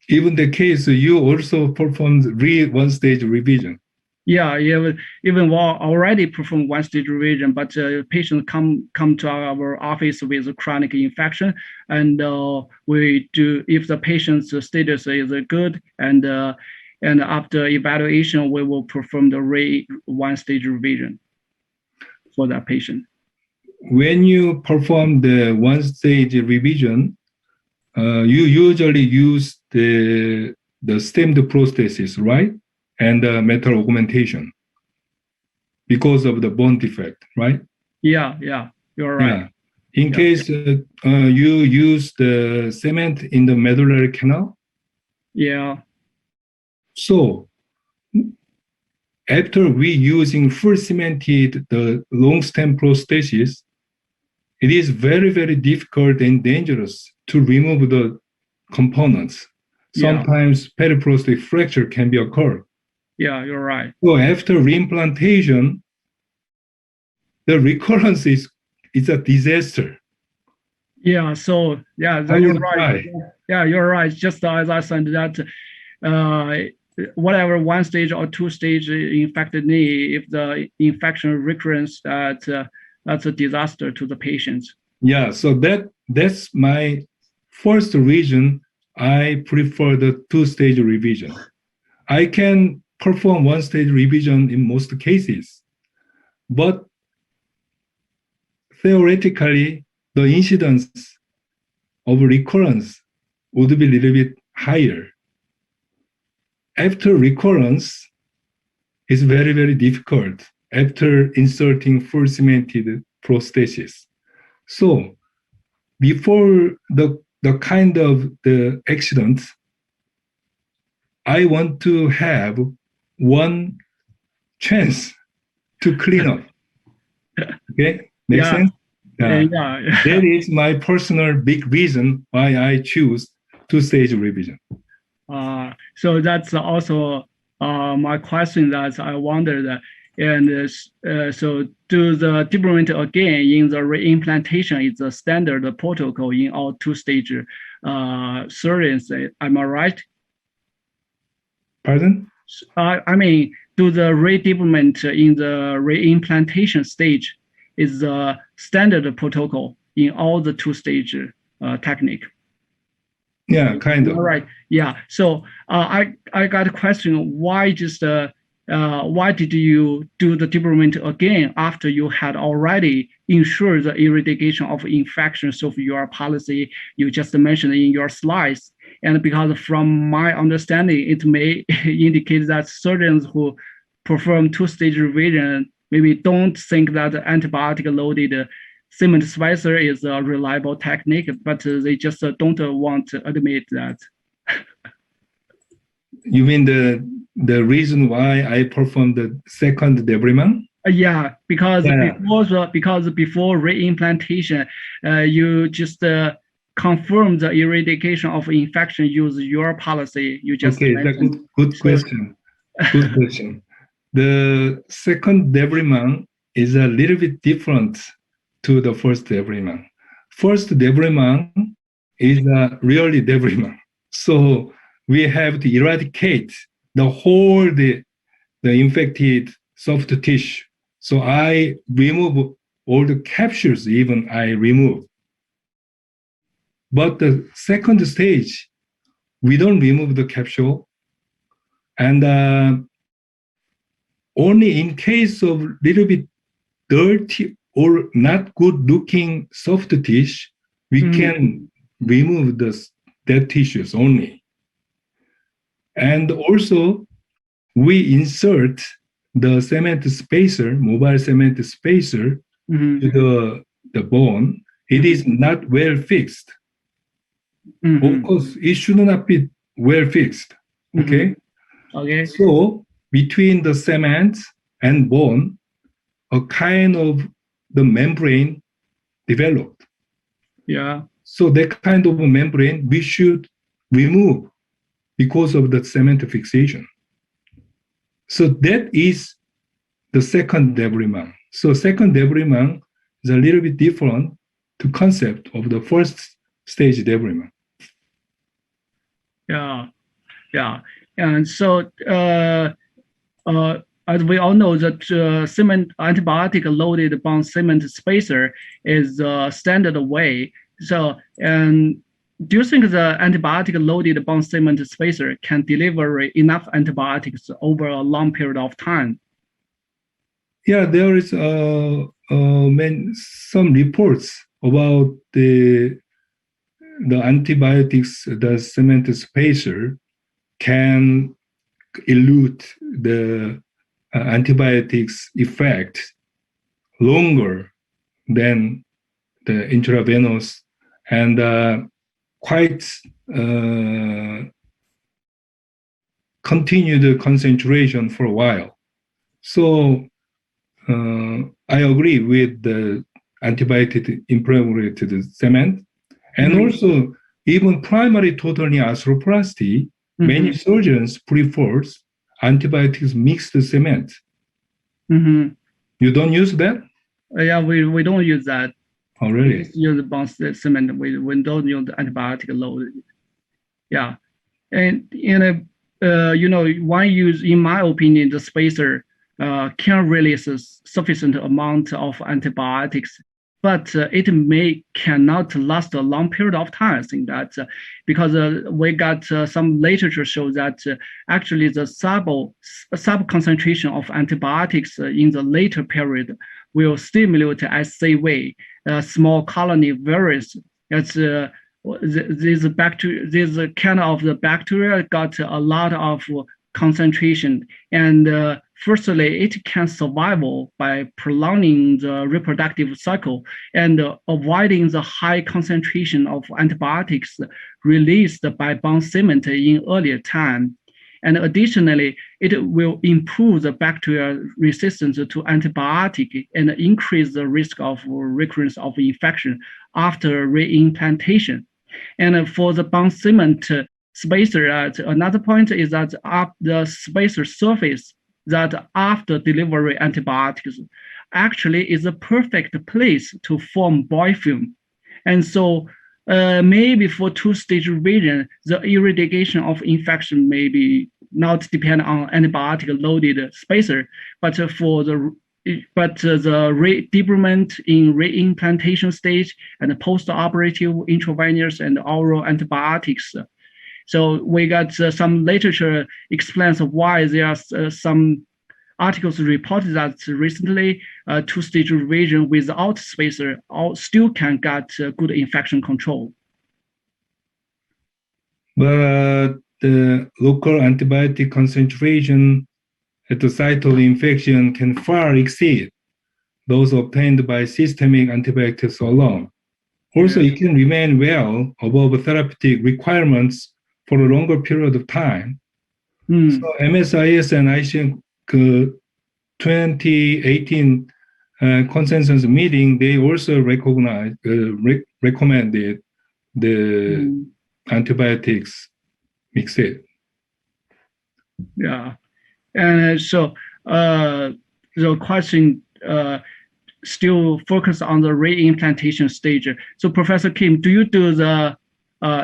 Even the case, you also performed 1 stage revision. Yeah, even we already performed 1 stage revision, but patients come to our office with a chronic infection, and we do, if the patient's status is good, and after evaluation, we will perform the 1 stage revision for that patient. when you perform the one-stage revision, you usually use the stemmed prosthesis, right? And metal augmentation because of the bone defect, right? Yeah, you're right. Yeah. In case you use the cement in the medullary canal. Yeah. So after we using full cemented the long stem prosthesis, it is very, very difficult and dangerous to remove the components. Sometimes periprosthetic fracture can be occurred. Yeah, you're right. So after reimplantation, the recurrence is a disaster. Yeah, so you're right. Yeah, you're right. Just as I said that whatever one stage or two stage infected knee, if the infection recurrence, that's a disaster to the patients. Yeah, so that's my first reason I prefer the two-stage revision. I can perform one-stage revision in most cases, but theoretically, the incidence of recurrence would be a little bit higher. After recurrence, it's very, very difficult after inserting full cemented prosthesis. So before the kind of the accident, I want to have one chance to clean up. Okay, make sense? Yeah. That is my personal big reason why I choose two-stage revision. So that's also my question that I wondered. And so do the debridement again in the reimplantation is the standard protocol in all two-stage surgeons. Am I right? Pardon? I mean, do the redebridement in the reimplantation stage is the standard protocol in all the two-stage technique? Yeah, kind of. All right. Yeah. So I got a question. Why did you do the debridement again after you had already ensured the eradication of infections of your policy you just mentioned in your slides? And because from my understanding, it may indicate that surgeons who perform two-stage revision maybe don't think that antibiotic-loaded cement spacer is a reliable technique, but they just don't want to admit that. You mean the reason why I performed the second debridement? Yeah, because before reimplantation, you just confirm the eradication of infection. Use your policy. You just mentioned. Good question. Good question. The second debridement is a little bit different to the first debridement. First debridement is a really debridement. So we have to eradicate the whole the infected soft tissue. So I remove all the capsules, even I remove. But the second stage, we don't remove the capsule. And only in case of little bit dirty or not good looking soft tissue, we can remove the dead tissues only. And also, we insert the cement spacer, mobile cement spacer, to the bone. It is not well fixed. Of course, it should not be well fixed. Okay? Okay. So, between the cement and bone, a kind of the membrane developed. Yeah. So that kind of a membrane we should remove because of the cement fixation. So that is the second debridement. So second debridement is a little bit different to concept of the first stage debridement. Yeah. And so as we all know, that cement antibiotic-loaded bond cement spacer is the standard way. So, and do you think the antibiotic-loaded bond cement spacer can deliver enough antibiotics over a long period of time? Yeah, there is a some reports about the antibiotics, the cement spacer can elute the antibiotics effect longer than the intravenous and quite continued concentration for a while. So I agree with the antibiotic impregnated cement. And also, even primary total knee arthroplasty, many surgeons prefers antibiotics mixed cement. You don't use that? Yeah, we don't use that. Oh, really? We just use the bounce cement. We don't use the antibiotic load. Yeah, and one use, in my opinion, the spacer can release a sufficient amount of antibiotics, but it cannot last a long period of time. I think that because we got some literature shows that actually the sub concentration of antibiotics in the later period will stimulate SCV, small colony virus. It's this kind of the bacteria got a lot of concentration, and firstly, it can survive by prolonging the reproductive cycle and avoiding the high concentration of antibiotics released by bone cement in earlier time. And additionally, it will improve the bacterial resistance to antibiotic and increase the risk of recurrence of infection after reimplantation. And for the bone cement spacer, another point is that the spacer surface that after delivery antibiotics actually is a perfect place to form biofilm. And so maybe for two-stage revision, the eradication of infection may be not depend on antibiotic-loaded spacer, but the debridement in reimplantation stage and post-operative intravenous and oral antibiotics. So we got some literature explains why there are some articles reported that recently two-stage revision without spacer still can get good infection control. But the local antibiotic concentration at the site of infection can far exceed those obtained by systemic antibiotics alone. Also, it can remain well above therapeutic requirements for a longer period of time. So MSIS and ICM 2018 consensus meeting, they also recommended the antibiotics mixed. Yeah, and so the question still focus on the reimplantation stage. So Professor Kim, do you do the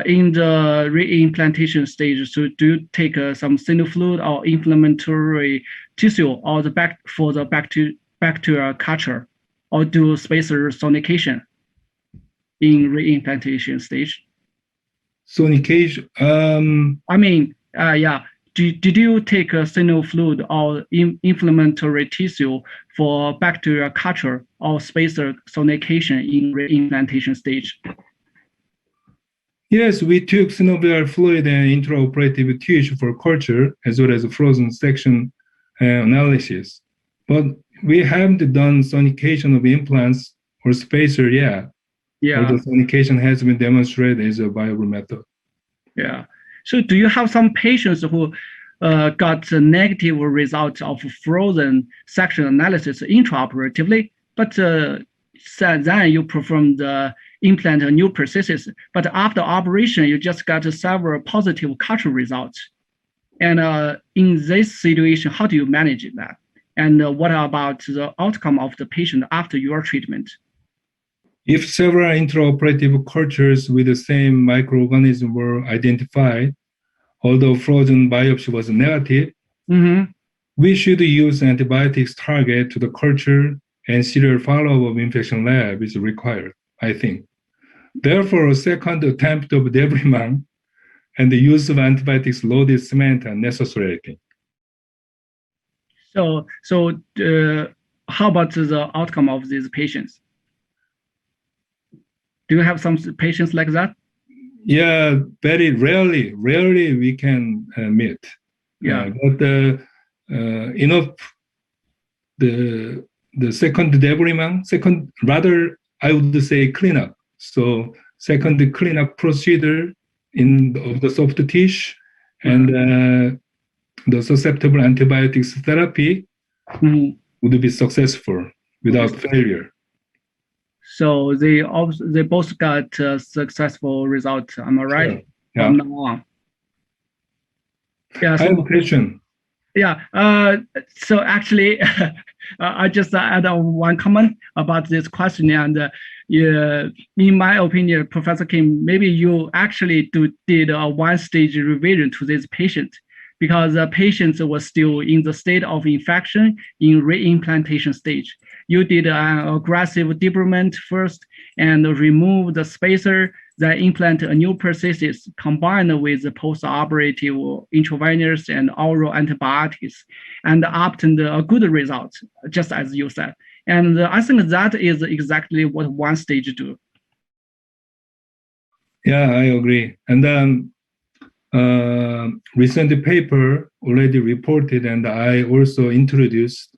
in the reimplantation stage, so do you take some synovial fluid or inflammatory tissue or for the bacterial culture, or do spacer sonication in reimplantation stage? Sonication? I mean, yeah. Did you take a synovial fluid or inflammatory tissue for bacterial culture or spacer sonication in reimplantation stage? Yes, we took synovial fluid and intraoperative tissue for culture as well as frozen section analysis. But we haven't done sonication of implants or spacer yet. Yeah. Although sonication has been demonstrated as a viable method. Yeah. So do you have some patients who got a negative result of frozen section analysis intraoperatively, but then you perform the implant a new prosthesis, but after operation, you just got several positive culture results. And in this situation, how do you manage that? And what about the outcome of the patient after your treatment? If several intraoperative cultures with the same microorganism were identified, although frozen biopsy was negative, we should use antibiotics target to the culture and serial follow-up of infection lab is required, I think. Therefore, a second attempt of debridement and the use of antibiotics loaded cement are necessary, I think. So how about the outcome of these patients? Do you have some patients like that? Yeah, very rarely we can meet. Yeah. But the second debridement, second rather I would say cleanup. So second cleanup procedure of the soft tissue and the susceptible antibiotics therapy would be successful without failure. So they both got successful results. Am I right? Sure. Yeah. From now on. Yeah. I have a question. Yeah. So actually, I just add one comment about this question. And yeah, in my opinion, Professor Kim, maybe you actually did a one-stage revision to this patient because the patients were still in the state of infection in reimplantation stage. You did an aggressive debridement first and remove the spacer, then implant a new prosthesis combined with the post-operative intravenous and oral antibiotics and obtained a good result, just as you said. And I think that is exactly what one stage do. Yeah, I agree. And then recent paper already reported, and I also introduced,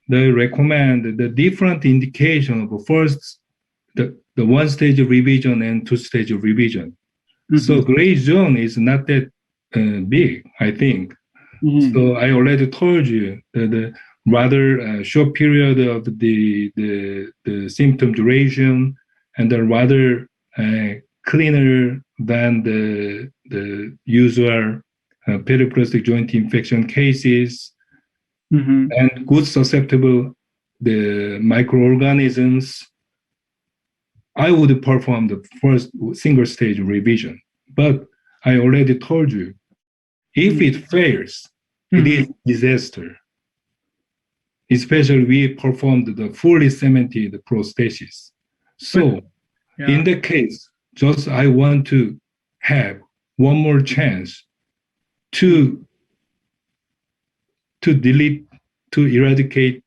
they recommend the different indication of first the one-stage revision and two-stage revision. So gray zone is not that big, I think. So I already told you that the rather short period of the symptom duration and the rather cleaner than the usual periplastic joint infection cases and good susceptible the microorganisms. I would perform the first single stage revision, but I already told you, if it fails, it is disaster. Especially we performed the fully cemented prosthesis. So in the case, just I want to have one more chance to delete, to eradicate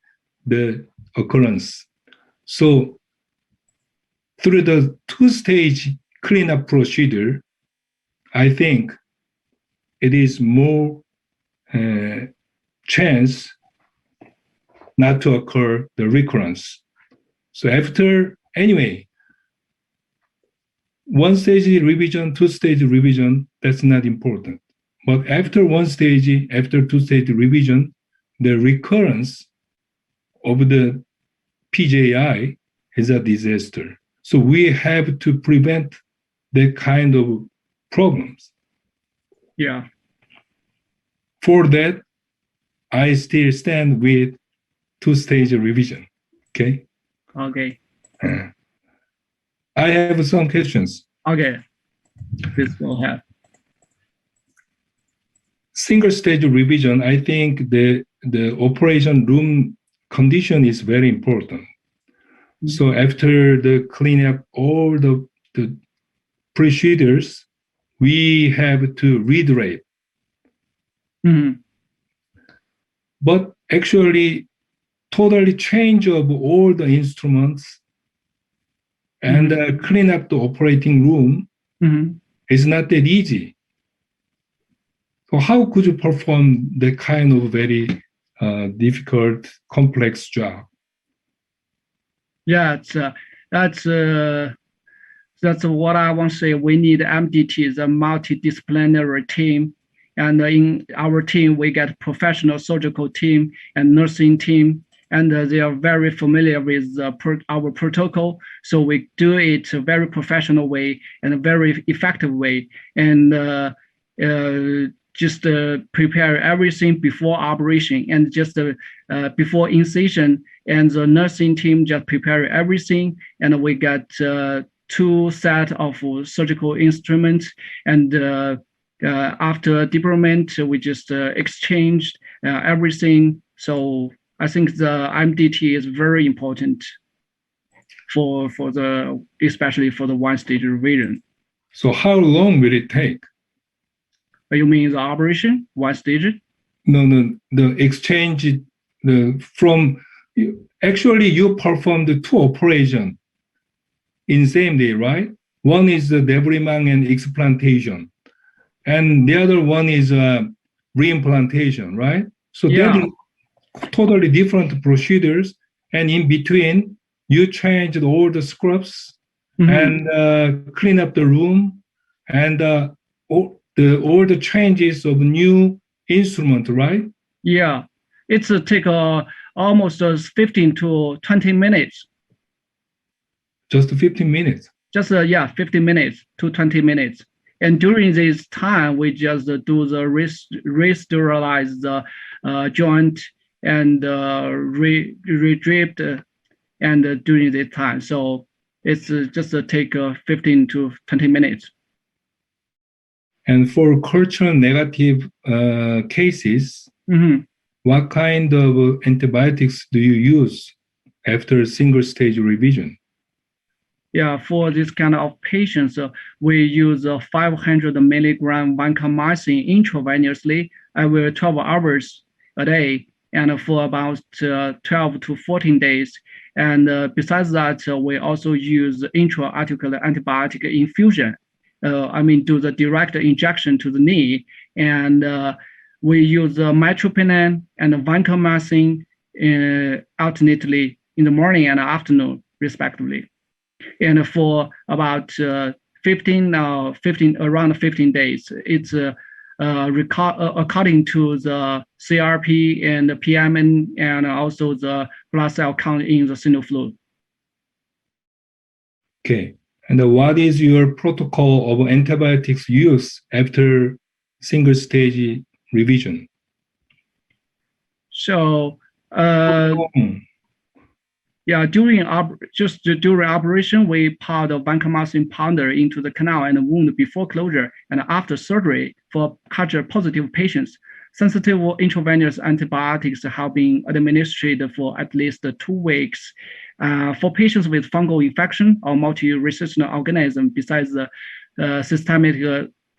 the occurrence. So through the two-stage cleanup procedure, I think it is more chance not to occur the recurrence. So after, anyway, one stage revision, two stage revision, that's not important. But after one stage, after two stage revision, the recurrence of the PJI is a disaster. So we have to prevent that kind of problems. Yeah. For that, I still stand with two-stage revision. Okay. Okay. I have some questions. Okay. Please go ahead. Single-stage revision, I think the operation room condition is very important. So after the cleanup, all the procedures, we have to redrape. But actually, totally change of all the instruments and clean up the operating room is not that easy. So how could you perform that kind of very difficult, complex job? Yeah, that's what I want to say. We need MDT, the multidisciplinary team. And in our team, we get professional surgical team and nursing team, and they are very familiar with our protocol. So we do it a very professional way and a very effective way. And just prepare everything before operation and just before incision. And the nursing team just prepare everything. And we got two set of surgical instruments. And after debridement, we just exchanged everything. So I think the MDT is very important for the, especially for the one-stage revision. So how long will it take? You mean the operation, one stage? No, the exchange from Actually, you performed two operations in same day, right? One is the debridement and explantation, and the other one is reimplantation, right? So Yeah. that is totally different procedures, and in between, you changed all the scrubs and clean up the room, and all the changes of new instrument, right? Yeah. It's take almost 15 to 20 minutes. Just 15 minutes. Just 15 minutes to 20 minutes. And during this time, we just do the re-sterilize the joint and re-dripped and during this time. So it's just take 15 to 20 minutes. And for cultural negative cases, what kind of antibiotics do you use after single stage revision? Yeah, for this kind of patients, we use 500 milligram vancomycin intravenously every 12 hours a day, and for about 12 to 14 days. And besides that, we also use intra-articular antibiotic infusion. Do the direct injection to the knee, and we use metropyline and vancomycin alternately in the morning and afternoon, respectively. And for about 15 days, it's according to the CRP and the PMN and also the blood cell count in the single fluid. Okay. And what is your protocol of antibiotics use after single stage revision? So, during operation, we pour the vancomycin powder into the canal and the wound before closure and after surgery for culture-positive patients. Sensitive intravenous antibiotics have been administered for at least 2 weeks. For patients with fungal infection or multi-resistant organism, besides the systemic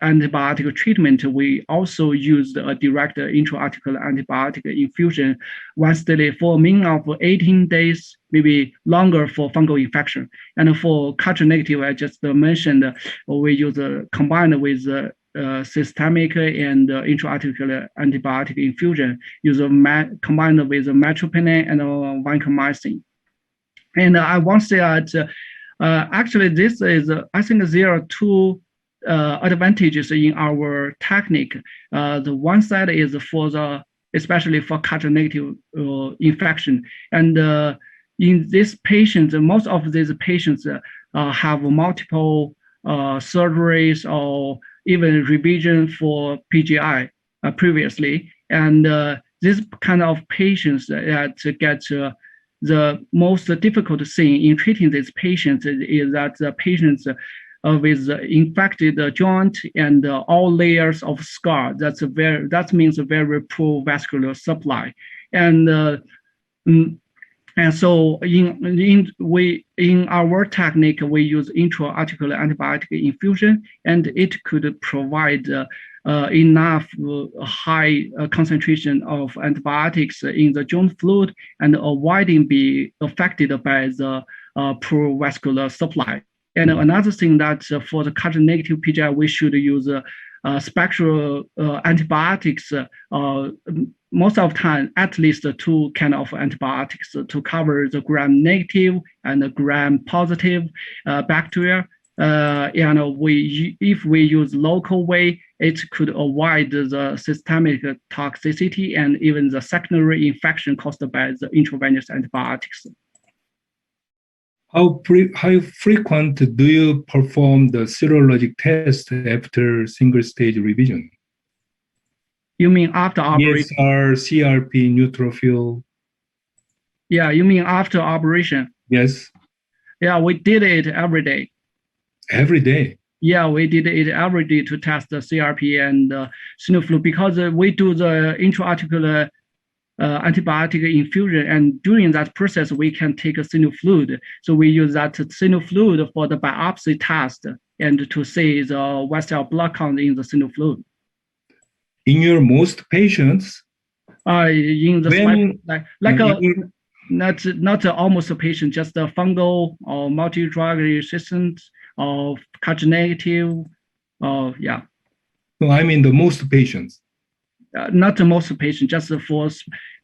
antibiotic treatment, we also used a direct intra-articular antibiotic infusion once daily for a minimum of 18 days, maybe longer for fungal infection. And for culture negative, I just mentioned, we use combined with systemic and intra-articular antibiotic infusion, combined with metropyline and vancomycin. And I want to say that actually this is, I think there are 2 advantages in our technique. The one side is for especially for culture negative infection. And in these patients, most of these patients have multiple surgeries or even revision for PGI previously. And this kind of patients that get the most difficult thing in treating these patients is that the patients with infected joint and all layers of scar. That means a very poor vascular supply. And so in our technique, we use intra-articular antibiotic infusion, and it could provide enough high concentration of antibiotics in the joint fluid and avoiding being affected by the poor vascular supply. And another thing that for the culture negative PGI, we should use spectral antibiotics. Most of the time, at least 2 kind of antibiotics to cover the gram-negative and the gram-positive bacteria. If we use local way, it could avoid the systemic toxicity and even the secondary infection caused by the intravenous antibiotics. How frequent do you perform the serologic test after single stage revision? You mean after operation? ESR, CRP, neutrophil. Yeah, you mean after operation? Yes. Yeah, we did it every day. Every day? Yeah, we did it every day to test the CRP and single fluid because we do the intra-articular antibiotic infusion, and during that process, we can take a single fluid. So we use that single fluid for the biopsy test and to see the white cell blood count in the single fluid. In your most patients, in the slide, not almost a patient, just a fungal or multi-drug resistant or culture negative. Yeah. No, I mean the most patients. Not the most patient, just for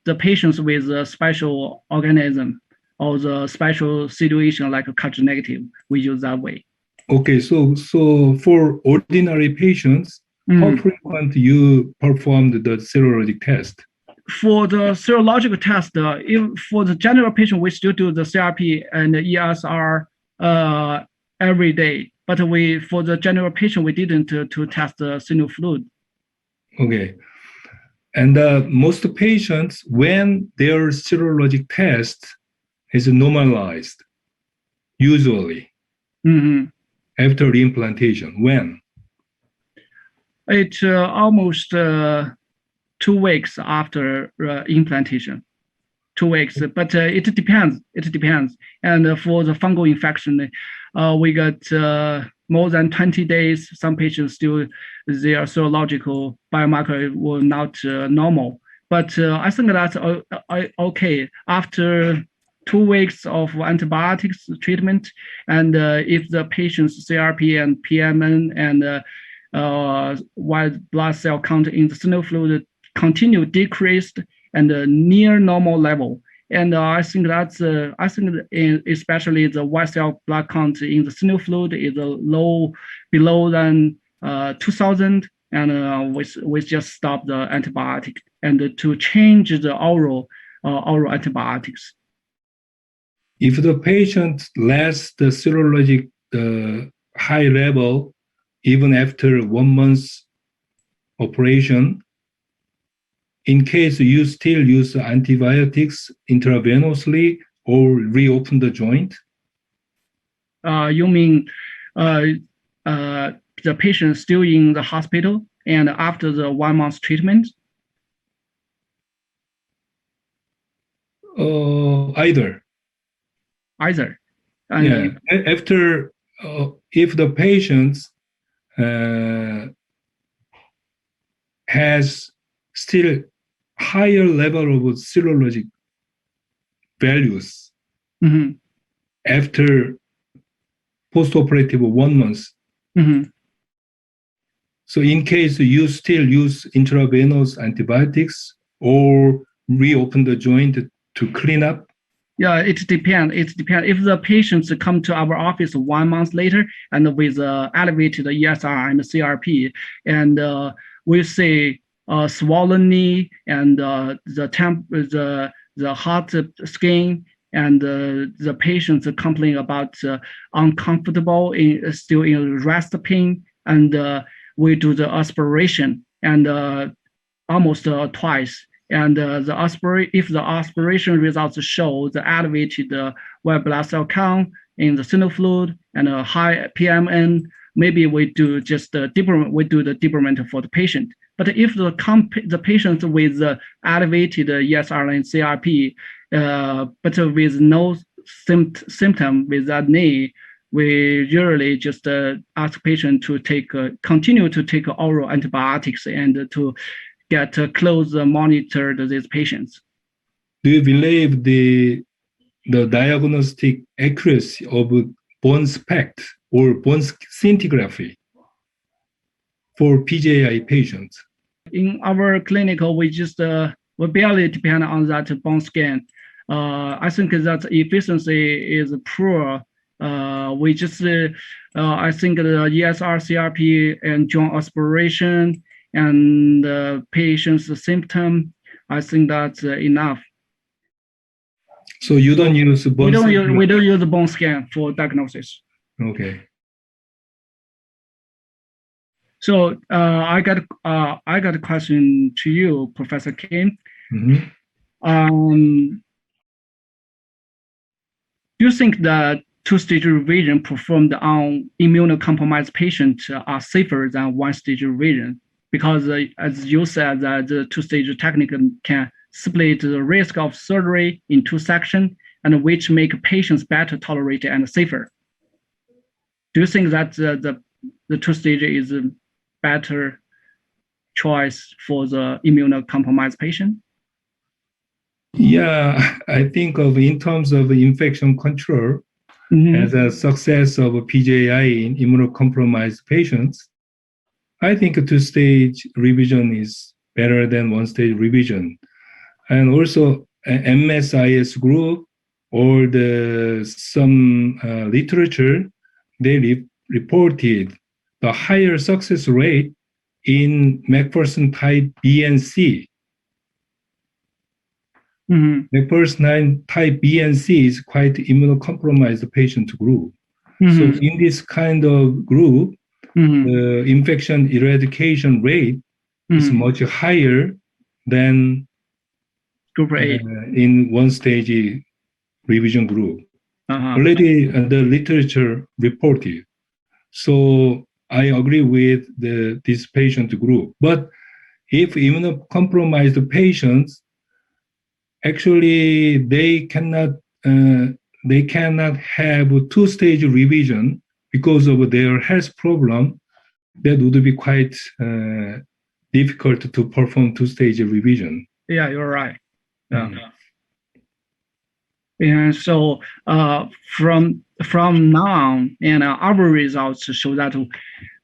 the patients with a special organism or the special situation like a culture negative, we use that way. Okay, so for ordinary patients, how frequent you performed the serologic test? For the serological test, if for the general patient, we still do the CRP and the ESR every day. But for the general patient, we didn't to test the single fluid. Okay. And most patients, when their serologic test is normalized, usually after the implantation, when? It's almost 2 weeks after implantation. 2 weeks, but it depends. It depends. And for the fungal infection, we got more than 20 days. Some patients still their serological biomarker were not normal. But I think that's okay after 2 weeks of antibiotics treatment, and if the patient's CRP and PMN and white blood cell count in the single fluid continue decreased and near normal level. And I think that's especially the white cell blood count in the single fluid is low, below than 2,000, and we just stop the antibiotic and to change the oral antibiotics. If the patient lets the serologic high level even after 1 month operation, in case you still use antibiotics intravenously or reopen the joint? You mean the patient still in the hospital and after the 1 month treatment? Either. Yeah. After, if the patient has still higher level of serologic values after post-operative 1 month. So in case you still use intravenous antibiotics or reopen the joint to clean up? Yeah, it depends. It depends. If the patients come to our office 1 month later and with elevated ESR and CRP, and we see swollen knee and the hot skin, and the patients complain about uncomfortable still in rest pain, and we do the aspiration and almost twice. And if the aspiration results show the elevated white blood cell count in the single fluid and a high PMN, maybe we do just the debridement for the patient. But if the patient with elevated ESR and CRP, but with no symptom with that knee, we usually just ask patient to continue to take oral antibiotics and to get close monitor these patients. Do you believe the diagnostic accuracy of bone SPECT or bone scintigraphy for PJI patients? In our clinical, we barely depend on that bone scan. I think that efficiency is poor. We just, I think the ESR, CRP, and joint aspiration and the patient's symptom, I think that's enough. So you don't use bone scan? We don't use the bone scan for diagnosis. Okay. So I got a question to you, Professor Kim. Do you think that two-stage revision performed on immunocompromised patients are safer than one-stage revision? Because as you said, that the two-stage technique can split the risk of surgery in 2 sections, and which make patients better tolerated and safer. Do you think that the two-stage is a better choice for the immunocompromised patient? Yeah, I think of in terms of infection control Mm-hmm. as a success of PJI in immunocompromised patients. I think a two-stage revision is better than one-stage revision. And also MSIS group or the some literature, they reported the higher success rate in McPherson type B and C. Mm-hmm. McPherson type B and C is quite immunocompromised patient group. So Mm-hmm. in this kind of group, Mm-hmm. the infection eradication rate is Mm-hmm. much higher than Group A. in one stage revision group. Uh-huh. Already the literature reported. So I agree with this patient group. But if immunocompromised patients, actually uh, they cannot have two-stage revision because of their health problem. That would be quite difficult to perform two-stage revision. Yeah, you're right. Yeah. Mm. And so from now, and our results show that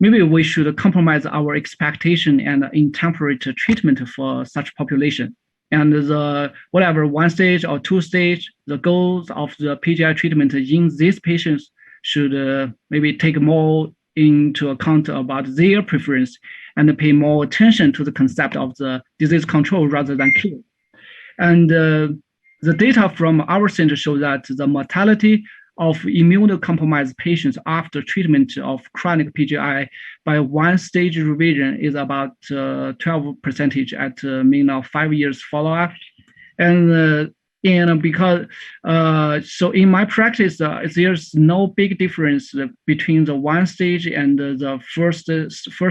maybe we should compromise our expectation and interpret treatment for such population. And the whatever one stage or two stage, the goals of the PGI treatment in these patients should maybe take more into account about their preference and pay more attention to the concept of the disease control rather than cure. And the data from our center show that the mortality of immunocompromised patients after treatment of chronic PGI by one stage revision is about 12% at a mean of 5 years follow-up. And because so in my practice, there's no big difference between the one stage and the first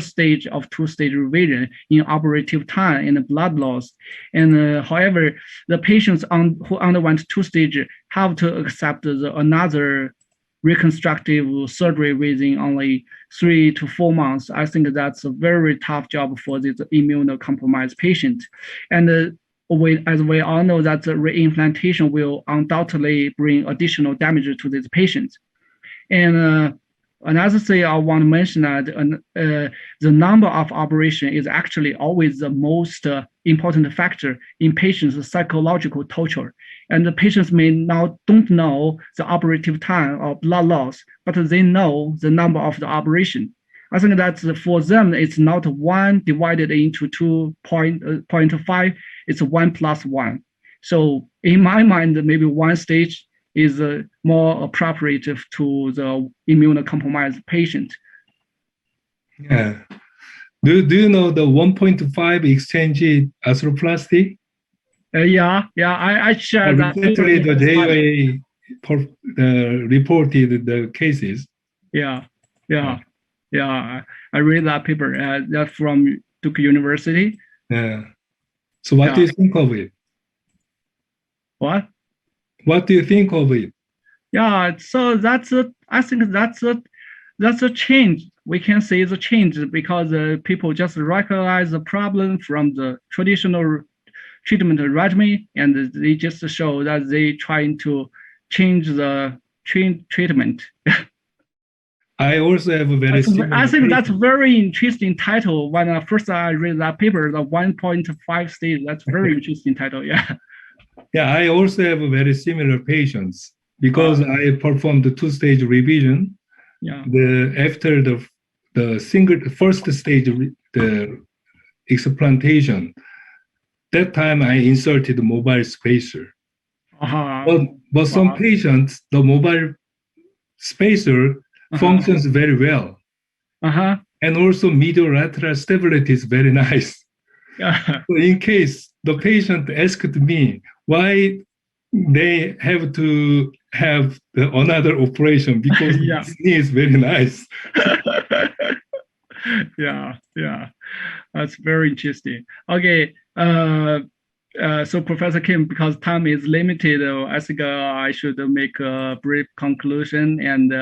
stage of two-stage revision in operative time and blood loss. And however, the patients who underwent two-stage have to accept another reconstructive surgery within only 3 to 4 months. I think that's a very tough job for this immunocompromised patient. And as we all know that the reimplantation will undoubtedly bring additional damage to these patients. And another thing I want to mention that the number of operation is actually always the most important factor in patients' psychological torture. And the patients don't know the operative time or blood loss, but they know the number of the operation. I think that for them, it's not 1 divided into 2.5, it's 1 plus 1. So in my mind, maybe one stage is more appropriate to the immunocompromised patient. Yeah. Do you know the 1.5 exchange arthroplasty? Yeah, I share that. Recently, the JOA reported the cases. Yeah, yeah, yeah. I read that paper. That's from Duke University. Yeah. So what do you think of it? What? What do you think of it? Yeah, so I think that's a change. We can say it's a change because people just recognize the problem from the traditional treatment regimen, and they just show that they trying to change the treatment. I also have a very similar. I think that's very interesting title. When first I read that paper, the 1.5 stage, that's very interesting title. Yeah. Yeah, I also have a very similar patients because I performed the two-stage revision. Yeah. After the first stage, the explantation, that time I inserted the mobile spacer. But some patients, the mobile spacer functions very well. And also medial lateral stability is very nice. So in case the patient asked me why they have to have another operation because this knee is very nice. Yeah, that's very interesting. Okay, so Professor Kim, because time is limited, I think I should make a brief conclusion. And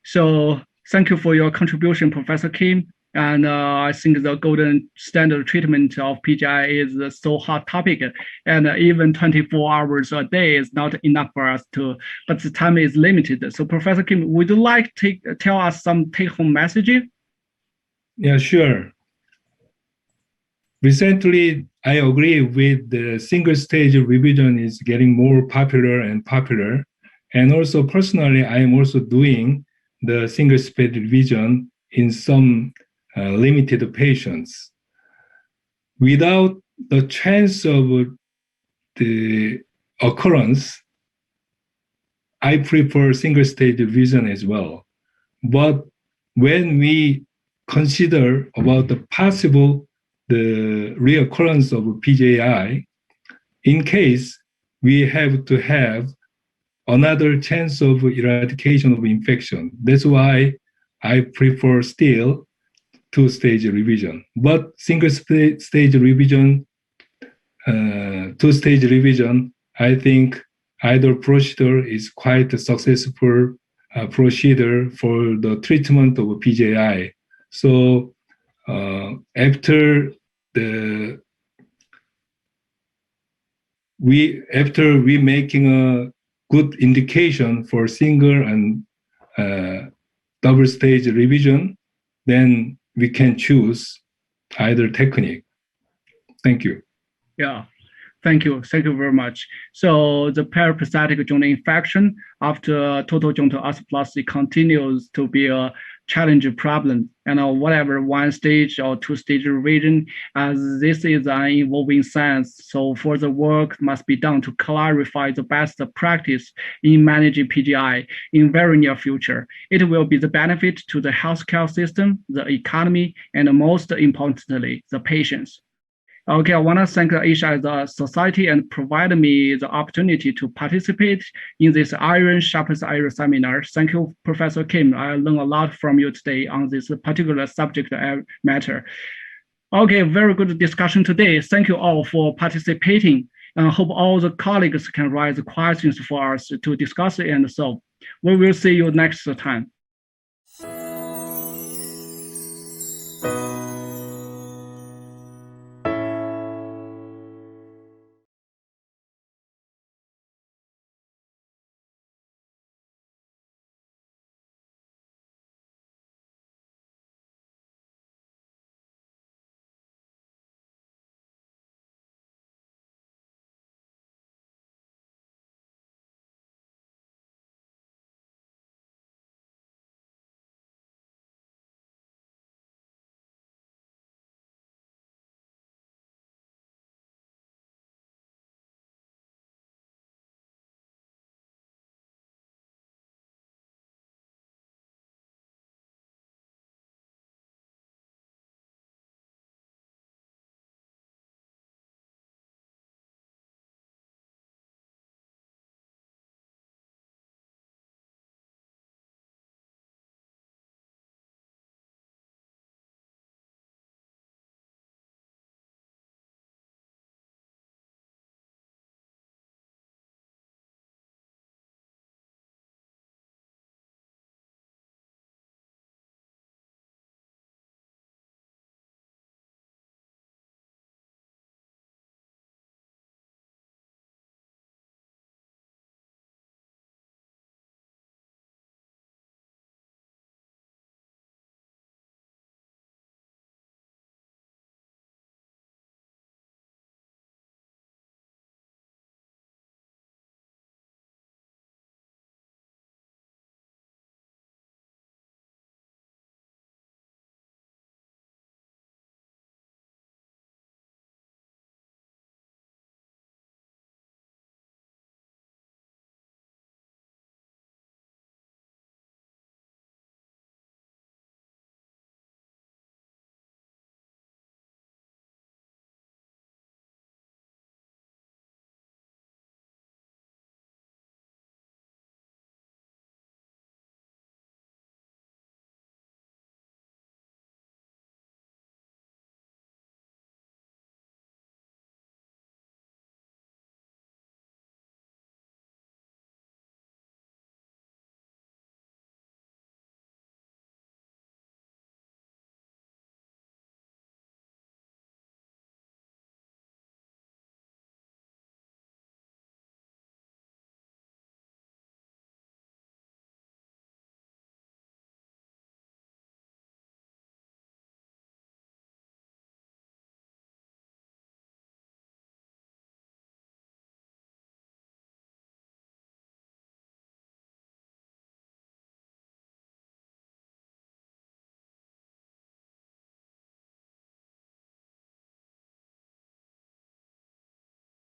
so thank you for your contribution, Professor Kim. And I think the golden standard treatment of PGI is a so hot topic, and even 24 hours a day is not enough for us to, but the time is limited. So Professor Kim, would you like to tell us some take-home messages? Yeah, sure. Recently, I agree with the single-stage revision is getting more popular and popular. And also personally, I am also doing the single-stage revision in some limited patients. Without the chance of the occurrence, I prefer single-stage revision as well. But when we consider about the possible the reoccurrence of PJI, in case we have to have another chance of eradication of infection. That's why I prefer still two-stage revision. But single-stage revision, two-stage revision, I think either procedure is quite a successful procedure for the treatment of PJI. So after we making a good indication for single and double stage revision, then we can choose either technique. Thank you. Yeah. Thank you. Thank you very much. So the periprosthetic joint infection after total joint arthroplasty continues to be a challenging problem. And whatever one stage or two stage revision, as this is an evolving science. So further work must be done to clarify the best practice in managing PGI in very near future. It will be the benefit to the healthcare system, the economy, and most importantly, the patients. Okay, I want to thank Asia as a society and provide me the opportunity to participate in this Iron Sharpens Iron seminar. Thank you, Professor Kim. I learned a lot from you today on this particular subject matter. Okay, very good discussion today. Thank you all for participating. I hope all the colleagues can raise questions for us to discuss and solve. We will see you next time.